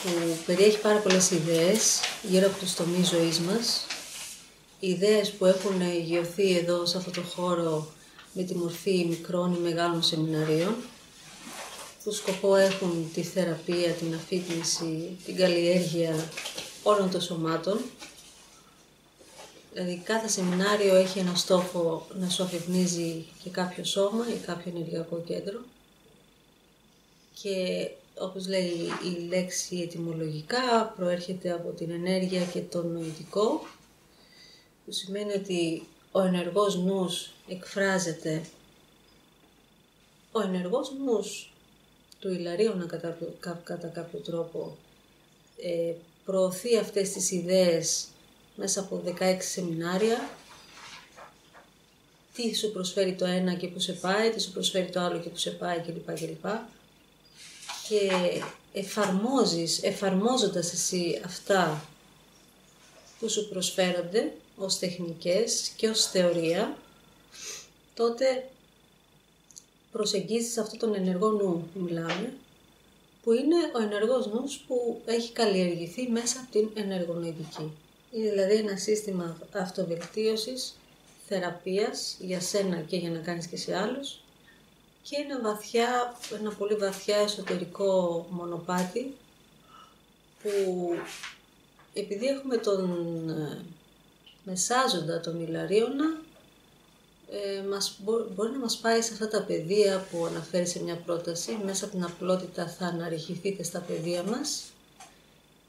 που περιέχει πάρα πολλές ιδέες γύρω από τους τομείς ζωής μας, ιδέες που έχουν υγειωθεί εδώ σε αυτό το χώρο με τη μορφή μικρών ή μεγάλων σεμιναρίων, που σκοπό έχουν τη θεραπεία, την αφύπνιση, την καλλιέργεια όλων των σωμάτων. Δηλαδή κάθε σεμινάριο έχει ένα στόχο να σου αφυπνίζει και κάποιο σώμα ή κάποιο ενεργειακό κέντρο. Και όπως λέει η λέξη ετυμολογικά, προέρχεται από την ενέργεια και το νοητικό, που σημαίνει ότι ο ενεργός νους εκφράζεται, ο ενεργός νους του Ιλαρίωνα κατά κάποιο τρόπο προωθεί αυτές τις ιδέες μέσα από 16 σεμινάρια, τι σου προσφέρει το ένα και που σε πάει, τι σου προσφέρει το άλλο και που σε πάει κλπ. Και εφαρμόζοντας εσύ αυτά που σου προσφέρονται ως τεχνικές και ως θεωρία, τότε προσεγγίζεις αυτόν τον ενεργό νου που μιλάμε, που είναι ο ενεργός νους που έχει καλλιεργηθεί μέσα από την ενεργονοητική. Είναι δηλαδή ένα σύστημα αυτοβελτίωσης, θεραπείας για σένα και για να κάνεις και σε άλλους, και ένα πολύ βαθιά εσωτερικό μονοπάτι που επειδή έχουμε τον μεσάζοντα, τον Ιλαρίωνα, μπορεί να μας πάει σε αυτά τα πεδία που αναφέρει σε μια πρόταση. Μέσα από την απλότητα θα αναρριχηθείτε στα πεδία μας.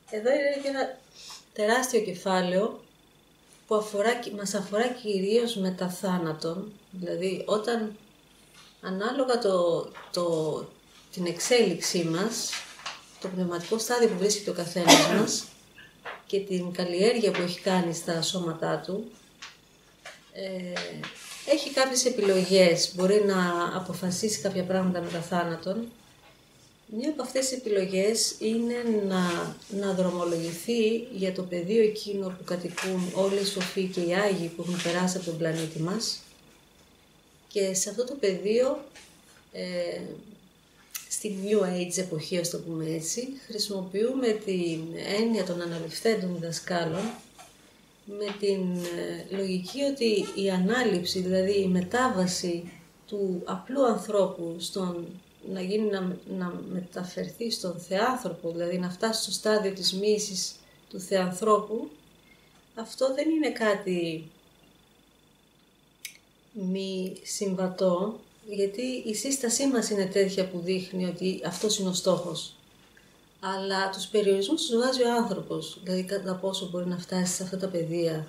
Εδώ είναι και ένα τεράστιο κεφάλαιο που μας αφορά κυρίως μετά θάνατον. Δηλαδή όταν ανάλογα την εξέλιξή μας, το πνευματικό στάδιο που βρίσκεται ο καθένας μας και την καλλιέργεια που έχει κάνει στα σώματά του, έχει κάποιες επιλογές, μπορεί να αποφασίσει κάποια πράγματα μετά θάνατον. Μία από αυτές τις επιλογές είναι να δρομολογηθεί για το πεδίο εκείνο που κατοικούν όλοι οι σοφοί και οι Άγιοι που έχουν περάσει από τον πλανήτη μας. Και σε αυτό το πεδίο, στη New Age εποχή, ας το πούμε έτσι, χρησιμοποιούμε την έννοια των αναληφθέντων διδασκάλων με την λογική ότι η ανάληψη, δηλαδή η μετάβαση του απλού ανθρώπου να μεταφερθεί στον θεάνθρωπο, δηλαδή να φτάσει στο στάδιο της μοίησης του θεανθρώπου, αυτό δεν είναι κάτι μη συμβατό, γιατί η σύστασή μας είναι τέτοια που δείχνει ότι αυτός είναι ο στόχος. Αλλά τους περιορισμούς τους βάζει ο άνθρωπος, δηλαδή κατά πόσο μπορεί να φτάσει σε αυτά τα πεδία,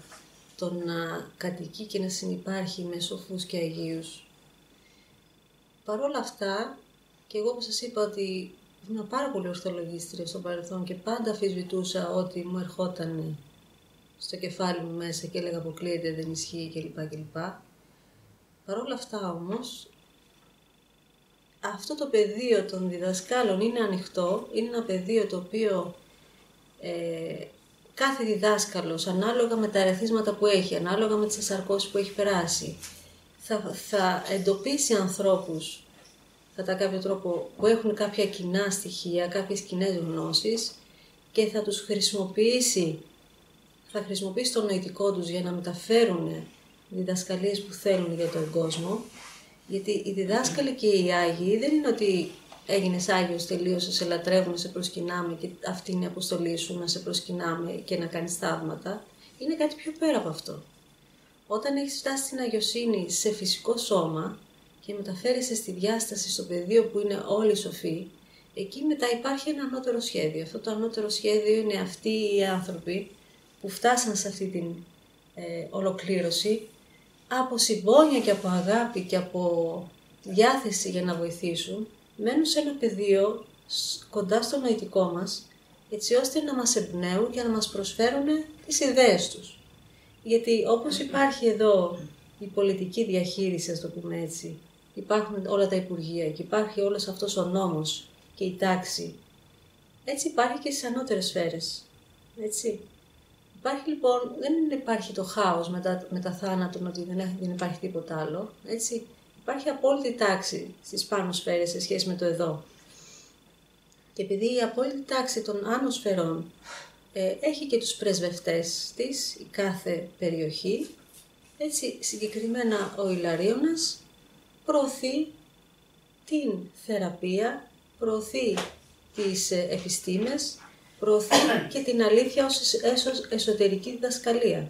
το να κατοικεί και να συνυπάρχει με σοφούς και αγίους. Παρ' όλα αυτά, και εγώ όπως σας είπα ότι ήμουν πάρα πολύ ορθολογίστρια στο παρελθόν και πάντα αμφισβητούσα ότι μου ερχόταν στο κεφάλι μου μέσα και έλεγα αποκλείεται, δεν ισχύει κλπ. Παρ' όλα αυτά όμως, αυτό το πεδίο των διδασκάλων είναι ανοιχτό, είναι ένα πεδίο το οποίο κάθε διδάσκαλος, ανάλογα με τα ερεθίσματα που έχει, ανάλογα με τις εσαρκώσεις που έχει περάσει, θα εντοπίσει ανθρώπους κατά κάποιο τρόπο που έχουν κάποια κοινά στοιχεία, κάποιες κοινές γνώσεις και θα τους χρησιμοποιήσει, το νοητικό τους για να μεταφέρουν διδασκαλίες που θέλουν για τον κόσμο. Γιατί οι διδάσκαλοι και οι Άγιοι δεν είναι ότι έγινες Άγιος, τελείωσε, σε λατρεύουμε, σε προσκυνάμε και αυτή είναι η αποστολή σου, να σε προσκυνάμε και να κάνεις θαύματα. Είναι κάτι πιο πέρα από αυτό. Όταν έχεις φτάσει στην αγιοσύνη σε φυσικό σώμα και μεταφέρεσαι στη διάσταση, στο πεδίο που είναι όλοι σοφοί, εκεί μετά υπάρχει ένα ανώτερο σχέδιο. Αυτό το ανώτερο σχέδιο είναι αυτοί οι άνθρωποι που φτάσαν σε αυτή την ολοκλήρωση, από συμπόνια και από αγάπη και από διάθεση για να βοηθήσουν, μένουν σε ένα πεδίο κοντά στο νοητικό μας, έτσι ώστε να μας εμπνέουν και να μας προσφέρουν τις ιδέες τους. Γιατί όπως υπάρχει εδώ η πολιτική διαχείριση, ας το πούμε έτσι, υπάρχουν όλα τα υπουργεία και υπάρχει όλος αυτός ο νόμος και η τάξη, έτσι υπάρχει και στις ανώτερες σφαίρες, έτσι. Υπάρχει λοιπόν, δεν υπάρχει το χάος μετά θάνατον, ότι δεν υπάρχει τίποτα άλλο, έτσι. Υπάρχει απόλυτη τάξη στις πάνω σφαίρες σε σχέση με το εδώ. Και επειδή η απόλυτη τάξη των άνω σφαιρών έχει και τους πρεσβευτές της, η κάθε περιοχή, έτσι συγκεκριμένα ο Ιλαρίωνας προωθεί την θεραπεία, προωθεί τις επιστήμες, προωθεί και την αλήθεια ως εσωτερική διδασκαλία.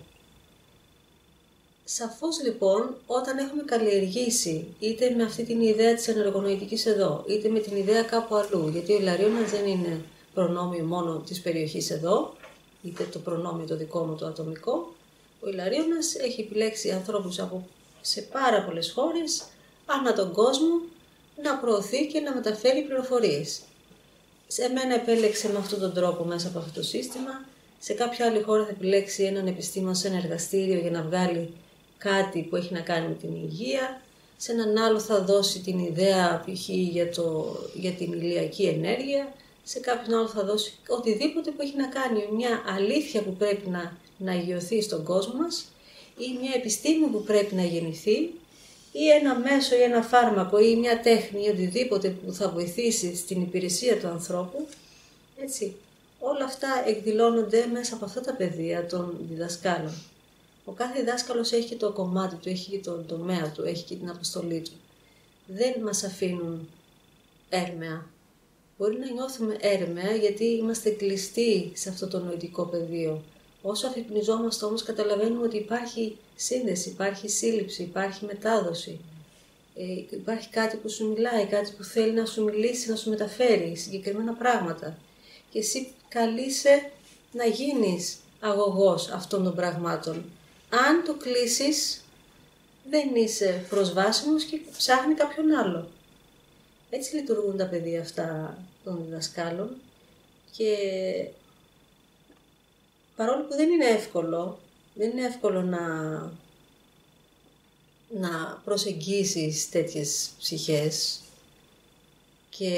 Σαφώς λοιπόν, όταν έχουμε καλλιεργήσει είτε με αυτή την ιδέα της ενεργονοητικής εδώ, είτε με την ιδέα κάπου αλλού, γιατί ο Ιλαρίωνας δεν είναι προνόμιο μόνο της περιοχής εδώ, είτε το προνόμιο το δικό μου το ατομικό, ο Ιλαρίωνας έχει επιλέξει ανθρώπους σε πάρα πολλές χώρες, ανά τον κόσμο, να προωθεί και να μεταφέρει πληροφορίες. Σε μένα επέλεξε με αυτόν τον τρόπο μέσα από αυτό το σύστημα, σε κάποια άλλη χώρα θα επιλέξει έναν επιστήμονα σε ένα εργαστήριο για να βγάλει κάτι που έχει να κάνει με την υγεία, σε έναν άλλο θα δώσει την ιδέα π.χ. για την ηλιακή ενέργεια, σε κάποιον άλλο θα δώσει οτιδήποτε που έχει να κάνει με μια αλήθεια που πρέπει να αγιωθεί στον κόσμο μας ή μια επιστήμη που πρέπει να γεννηθεί ή ένα μέσο ή ένα φάρμακο ή μια τέχνη ή οτιδήποτε που θα βοηθήσει στην υπηρεσία του ανθρώπου. Έτσι. Όλα αυτά εκδηλώνονται μέσα από αυτά τα πεδία των διδασκάλων. Ο κάθε διδάσκαλος έχει και το κομμάτι του, έχει και τον τομέα του, έχει και την αποστολή του. Δεν μας αφήνουν έρμεα. Μπορεί να νιώθουμε έρμεα γιατί είμαστε κλειστοί σε αυτό το νοητικό πεδίο. Όσο αφυπνιζόμαστε όμως καταλαβαίνουμε ότι υπάρχει σύνδεση, υπάρχει σύλληψη, υπάρχει μετάδοση. Υπάρχει κάτι που σου μιλάει, κάτι που θέλει να σου μιλήσει, να σου μεταφέρει συγκεκριμένα πράγματα. Και εσύ καλείσαι να γίνεις αγωγός αυτών των πραγμάτων. Αν το κλείσεις, δεν είσαι προσβάσιμος και ψάχνει κάποιον άλλο. Έτσι λειτουργούν τα παιδεία αυτά των διδασκάλων και παρόλο που δεν είναι εύκολο να προσεγγίσεις τέτοιες ψυχές και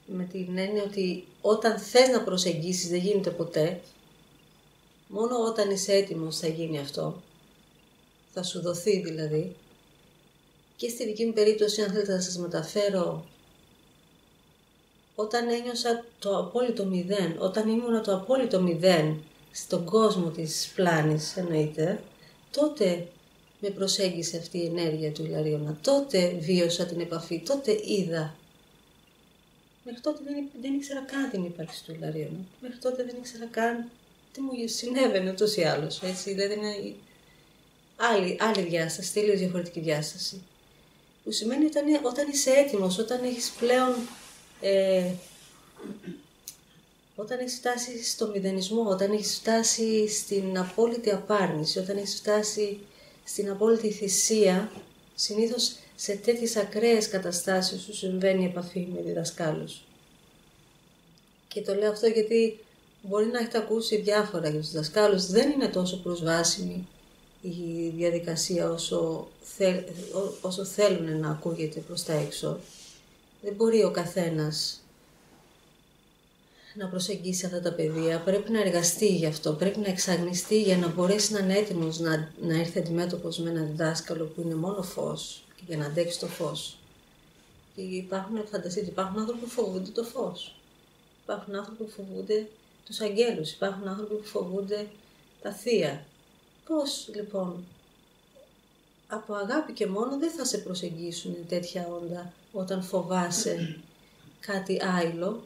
με την έννοια ότι όταν θες να προσεγγίσεις δεν γίνεται ποτέ, μόνο όταν είσαι έτοιμος θα γίνει αυτό, θα σου δοθεί δηλαδή. Και στη δική μου περίπτωση, αν θέλετε να σας μεταφέρω, όταν ένιωσα το απόλυτο μηδέν, όταν ήμουνα το απόλυτο μηδέν στον κόσμο της πλάνης, εννοείται, τότε με προσέγγισε αυτή η ενέργεια του Ιλαρίωνα, τότε βίωσα την επαφή, τότε είδα. Μέχρι τότε δεν ήξερα καν την ύπαρξη του Ιλαρίωνα, μέχρι τότε δεν ήξερα καν τι μου συνέβαινε ούτως ή άλλως, έτσι, δηλαδή είναι άλλη διάσταση, τελείως διαφορετική διάσταση. Που σημαίνει όταν είσαι έτοιμος, όταν έχεις πλέον, όταν έχεις φτάσει στο μηδενισμό, όταν έχεις φτάσει στην απόλυτη απάρνηση, όταν έχεις φτάσει στην απόλυτη θυσία, συνήθως σε τέτοιες ακραίες καταστάσεις σου συμβαίνει η επαφή με διδασκάλους. Και το λέω αυτό γιατί μπορεί να έχετε ακούσει διάφορα για τους διδασκάλους, δεν είναι τόσο προσβάσιμη η διαδικασία όσο θέλουν να ακούγεται προς τα έξω. Δεν μπορεί ο καθένας να προσεγγίσει αυτά τα παιδεία, πρέπει να εργαστεί γι' αυτό, πρέπει να εξαγνιστεί για να μπορέσει να είναι έτοιμος να έρθει αντιμέτωπος με έναν διδάσκαλο που είναι μόνο φως και για να αντέξει το φως. Και φανταστείτε, υπάρχουν άνθρωποι που φοβούνται το φως. Υπάρχουν άνθρωποι που φοβούνται τους αγγέλους, υπάρχουν άνθρωποι που φοβούνται τα θεία. Πώς λοιπόν, από αγάπη και μόνο δεν θα σε προσεγγίσουν τέτοια όντα όταν φοβάσαι κάτι άειλο.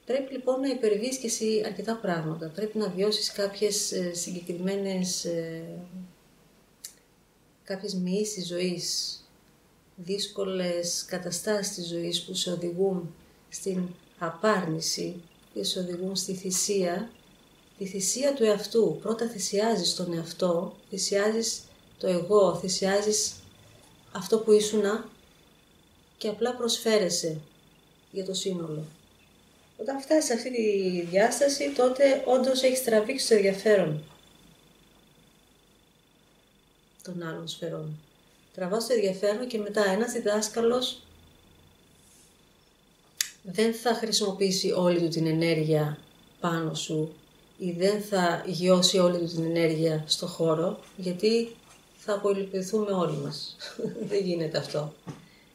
Πρέπει λοιπόν να υπερβείς και εσύ αρκετά πράγματα. Πρέπει να βιώσεις κάποιες συγκεκριμένες, κάποιες μοιήσεις ζωής, δύσκολες καταστάσεις της ζωής που σε οδηγούν στην απάρνηση και σε οδηγούν στη θυσία, τη θυσία του εαυτού. Πρώτα θυσιάζεις τον εαυτό, θυσιάζεις το εγώ, θυσιάζεις αυτό που ήσουνα και απλά προσφέρεσαι για το σύνολο. Όταν φτάσεις σε αυτή τη διάσταση, τότε όντως έχεις τραβήξει το ενδιαφέρον των άλλων σφαιρών. Τραβάς το ενδιαφέρον και μετά ένας διδάσκαλος δεν θα χρησιμοποιήσει όλη του την ενέργεια πάνω σου ή δεν θα γιώσει όλη του την ενέργεια στο χώρο, γιατί θα απολυπηθούμε όλοι μας. Δεν γίνεται αυτό.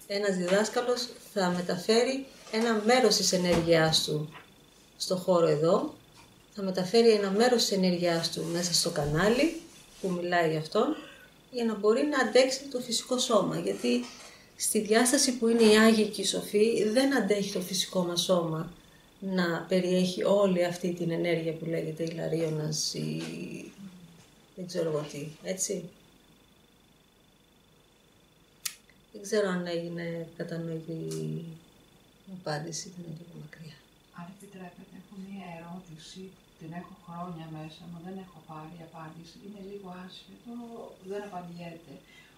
Ένας διδάσκαλος θα μεταφέρει ένα μέρος της ενέργειάς του στο χώρο εδώ, θα μεταφέρει ένα μέρος της ενέργειάς του μέσα στο κανάλι που μιλάει για αυτόν, για να μπορεί να αντέξει το φυσικό σώμα, γιατί στη διάσταση που είναι η Άγιοι και η Σοφοί δεν αντέχει το φυσικό μας σώμα να περιέχει όλη αυτή την ενέργεια που λέγεται Ιλαρίωνας ή δεν ξέρω εγώ τι, έτσι. Δεν ξέρω αν έγινε κατανοητή η απάντηση, ήταν λίγο μακριά. Αν επιτρέπετε, έχω μία ερώτηση, την έχω χρόνια μέσα, μα δεν έχω πάρει απάντηση. Είναι λίγο άσχετο, δεν απαντιέται.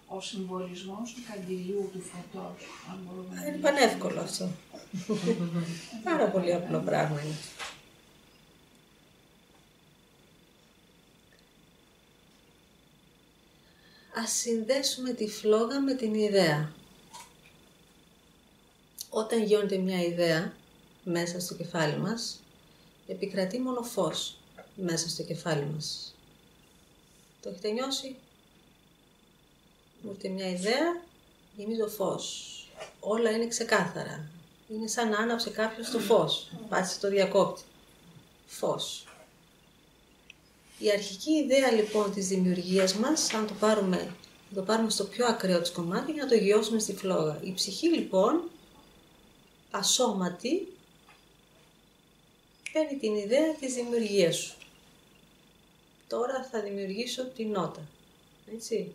Ο συμβολισμός του καντιλιού, του φωτός, αν μπορούμε να... Είναι πανεύκολο αυτό. Πάρα πολύ απλό πράγμα είναι. Ας συνδέσουμε τη φλόγα με την ιδέα. Όταν γιώνεται μια ιδέα μέσα στο κεφάλι μας, επικρατεί μόνο φως μέσα στο κεφάλι μας. Το έχετε νιώσει? Μου έρχεται μια ιδέα, γεμίζει το φως. Όλα είναι ξεκάθαρα. Είναι σαν να άναψε κάποιος το φως. Πάτησε το διακόπτη. Φως. Η αρχική ιδέα λοιπόν της δημιουργίας μας, αν το πάρουμε στο πιο ακραίο της κομμάτι για να το γιώσουμε στη φλόγα. Η ψυχή λοιπόν, ασώματη, παίρνει την ιδέα της δημιουργίας σου. Τώρα θα δημιουργήσω την νότα. Έτσι.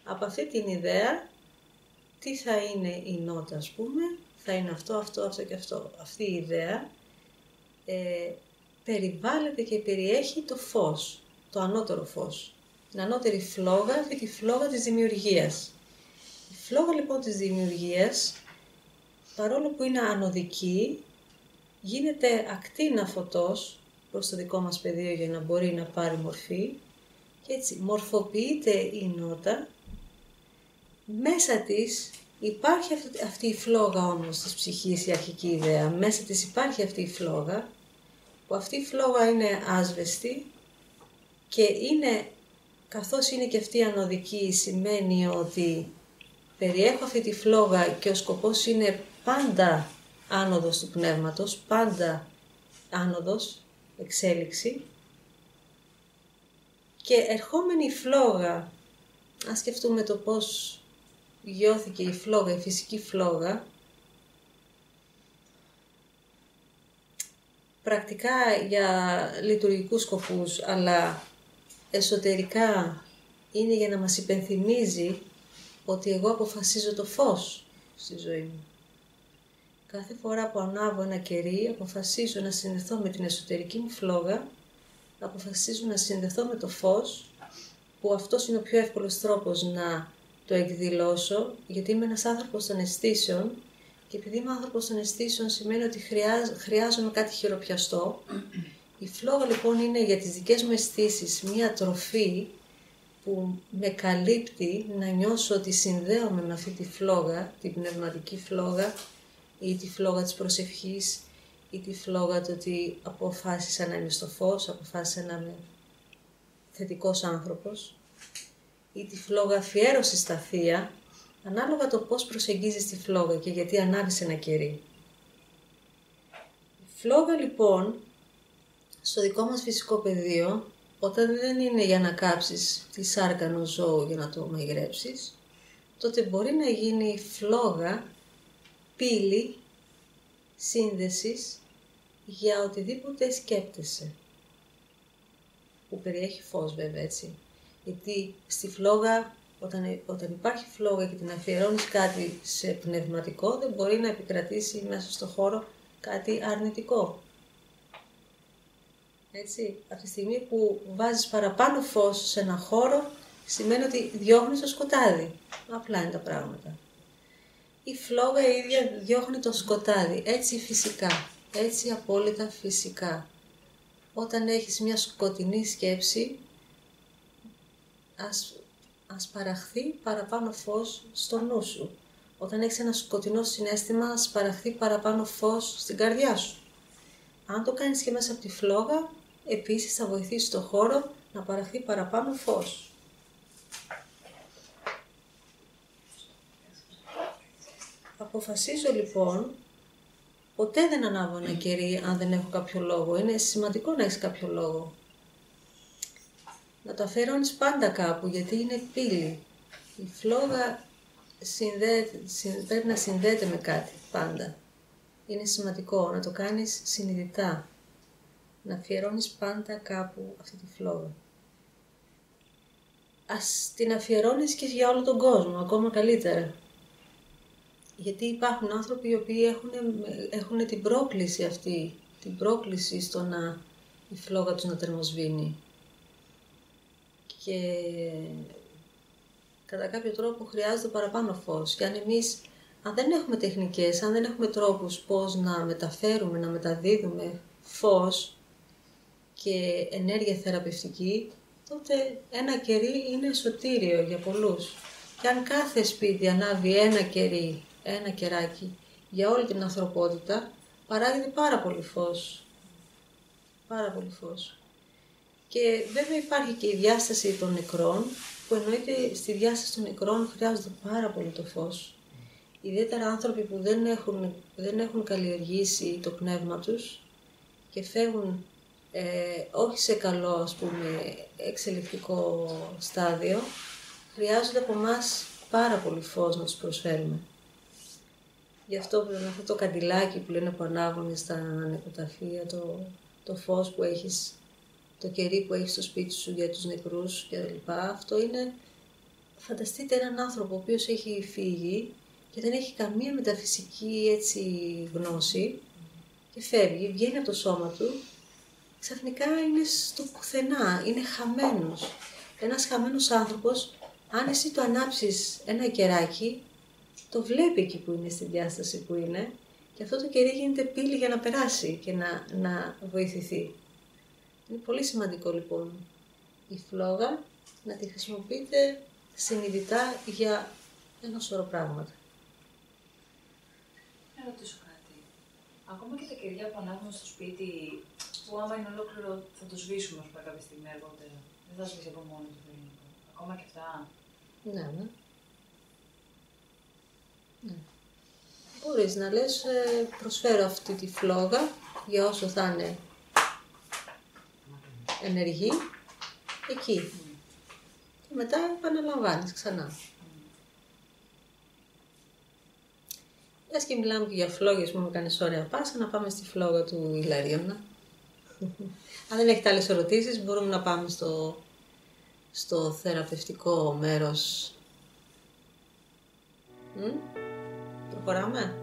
Από αυτή την ιδέα, τι θα είναι η νότα, ας πούμε, θα είναι αυτό, αυτό, αυτό και αυτό. Αυτή η ιδέα περιβάλλεται και περιέχει το φως, το ανώτερο φως. Την ανώτερη φλόγα, αυτή τη φλόγα της δημιουργίας. Η φλόγα λοιπόν της δημιουργίας, παρόλο που είναι ανωδική, γίνεται ακτίνα φωτός προς το δικό μας πεδίο για να μπορεί να πάρει μορφή και έτσι μορφοποιείται η νότα. Μέσα της υπάρχει αυτή η φλόγα όμως της ψυχής, η αρχική ιδέα. Μέσα της υπάρχει αυτή η φλόγα, που αυτή η φλόγα είναι άσβεστη και είναι, καθώς είναι και αυτή ανωδική, σημαίνει ότι περιέχω αυτή τη φλόγα και ο σκοπός είναι πάντα άνοδος του πνεύματος, πάντα άνοδος, εξέλιξη. Και ερχόμενη η φλόγα, αν σκεφτούμε το πώς γιώθηκε η φλόγα, η φυσική φλόγα, πρακτικά για λειτουργικούς σκοπούς, αλλά εσωτερικά είναι για να μας υπενθυμίζει ότι εγώ αποφασίζω το φως στη ζωή μου. Κάθε φορά που ανάβω ένα κερί, αποφασίζω να συνδεθώ με την εσωτερική μου φλόγα, αποφασίζω να συνδεθώ με το φως, που αυτός είναι ο πιο εύκολος τρόπος να το εκδηλώσω, γιατί είμαι ένας άνθρωπος των αισθήσεων και επειδή είμαι άνθρωπος των αισθήσεων σημαίνει ότι χρειάζομαι κάτι χειροπιαστό. Η φλόγα λοιπόν είναι για τις δικές μου αισθήσεις μία τροφή που με καλύπτει να νιώσω ότι συνδέομαι με αυτή τη φλόγα, την πνευματική φλόγα ή τη φλόγα της προσευχής ή τη φλόγα του ότι αποφάσισα να είμαι στο φως, αποφάσισα να είμαι θετικός άνθρωπος ή τη φλόγα αφιέρωση στα θεία, ανάλογα το πώς προσεγγίζεις τη φλόγα και γιατί ανάβεις ένα κερί. Η φλόγα λοιπόν, στο δικό μας φυσικό πεδίο, όταν δεν είναι για να κάψεις τη σάρκα ενός ζώου για να το μαγειρέψεις, τότε μπορεί να γίνει φλόγα, πύλη, σύνδεσης για οτιδήποτε σκέπτεσαι. Που περιέχει φως βέβαια, έτσι. Γιατί στη φλόγα, όταν υπάρχει φλόγα και την αφιερώνεις κάτι σε πνευματικό, δεν μπορεί να επικρατήσει μέσα στο χώρο κάτι αρνητικό. Έτσι, από τη στιγμή που βάζεις παραπάνω φως σε ένα χώρο, σημαίνει ότι διώχνεις το σκοτάδι. Απλά είναι τα πράγματα. Η φλόγα η ίδια διώχνει το σκοτάδι, έτσι φυσικά, έτσι απόλυτα φυσικά. Όταν έχεις μια σκοτεινή σκέψη, ας παραχθεί παραπάνω φως στο νου σου. Όταν έχεις ένα σκοτεινό συναίσθημα, ας παραχθεί παραπάνω φως στην καρδιά σου. Αν το κάνεις και μέσα από τη φλόγα, επίσης θα βοηθήσει το χώρο να παραχθεί παραπάνω φως. Αποφασίζω λοιπόν, ποτέ δεν ανάβω ένα κερί αν δεν έχω κάποιο λόγο. Είναι σημαντικό να έχεις κάποιο λόγο. Να το αφιερώνεις πάντα κάπου, γιατί είναι πύλη. Η φλόγα πρέπει να συνδέεται με κάτι, πάντα. Είναι σημαντικό να το κάνεις συνειδητά. Να αφιερώνεις πάντα κάπου αυτή τη φλόγα. Ας την αφιερώνεις και για όλο τον κόσμο, ακόμα καλύτερα. Γιατί υπάρχουν άνθρωποι οι οποίοι έχουν την πρόκληση αυτή, την πρόκληση στο να η φλόγα τους να τερμοσβήνει. Και κατά κάποιο τρόπο χρειάζεται παραπάνω φως. Και αν εμείς, αν δεν έχουμε τεχνικές, αν δεν έχουμε τρόπους πώς να μεταφέρουμε, να μεταδίδουμε φως και ενέργεια θεραπευτική, τότε ένα κερί είναι σωτήριο για πολλούς. Και αν κάθε σπίτι ανάβει ένα κεράκι για όλη την ανθρωπότητα, παράγεται πάρα πολύ φως. Πάρα πολύ φως. Και βέβαια υπάρχει και η διάσταση των νεκρών, που εννοείται στη διάσταση των νεκρών χρειάζεται πάρα πολύ το φως. Ιδιαίτερα άνθρωποι που δεν έχουν καλλιεργήσει το πνεύμα τους και φεύγουν όχι σε καλό, ας πούμε, εξελικτικό στάδιο, χρειάζονται από εμάς πάρα πολύ φως να τους προσφέρουμε. Γι' αυτό το καντιλάκι που λένε που ανάβουν στα νεκροταφεία, το φως που έχεις, το κερί που έχεις στο σπίτι σου για τους νεκρούς κλπ. Αυτό είναι, φανταστείτε έναν άνθρωπο ο οποίος έχει φύγει και δεν έχει καμία μεταφυσική γνώση και φεύγει, βγαίνει από το σώμα του, ξαφνικά είναι στο πουθενά, είναι χαμένος. Ένας χαμένος άνθρωπος, αν εσύ το ανάψεις ένα κεράκι, το βλέπει εκεί που είναι, στη διάσταση που είναι, και αυτό το κερί γίνεται πύλη για να περάσει και να βοηθηθεί. Είναι πολύ σημαντικό λοιπόν η φλόγα να τη χρησιμοποιείτε συνειδητά για ένα σωρό πράγματα. Να ρωτήσω κάτι. Ακόμα και τα κεριά που ανάβουμε στο σπίτι, που άμα είναι ολόκληρο θα το σβήσουμε κάποια στιγμή αργότερα. Δεν θα σβήσει από μόνο του το ελληνικό. Ακόμα και αυτά. Ναι. Μπορείς να λες, προσφέρω αυτή τη φλόγα για όσο θα είναι ενεργή, εκεί. Και μετά επαναλαμβάνεις ξανά. Λες και μιλάμε και για φλόγες που μου κάνεις ωραία πάσα, να πάμε στη φλόγα του Ιλαρίωνα. Αν δεν έχετε άλλες ερωτήσεις, μπορούμε να πάμε στο θεραπευτικό μέρος. Προχωράμε.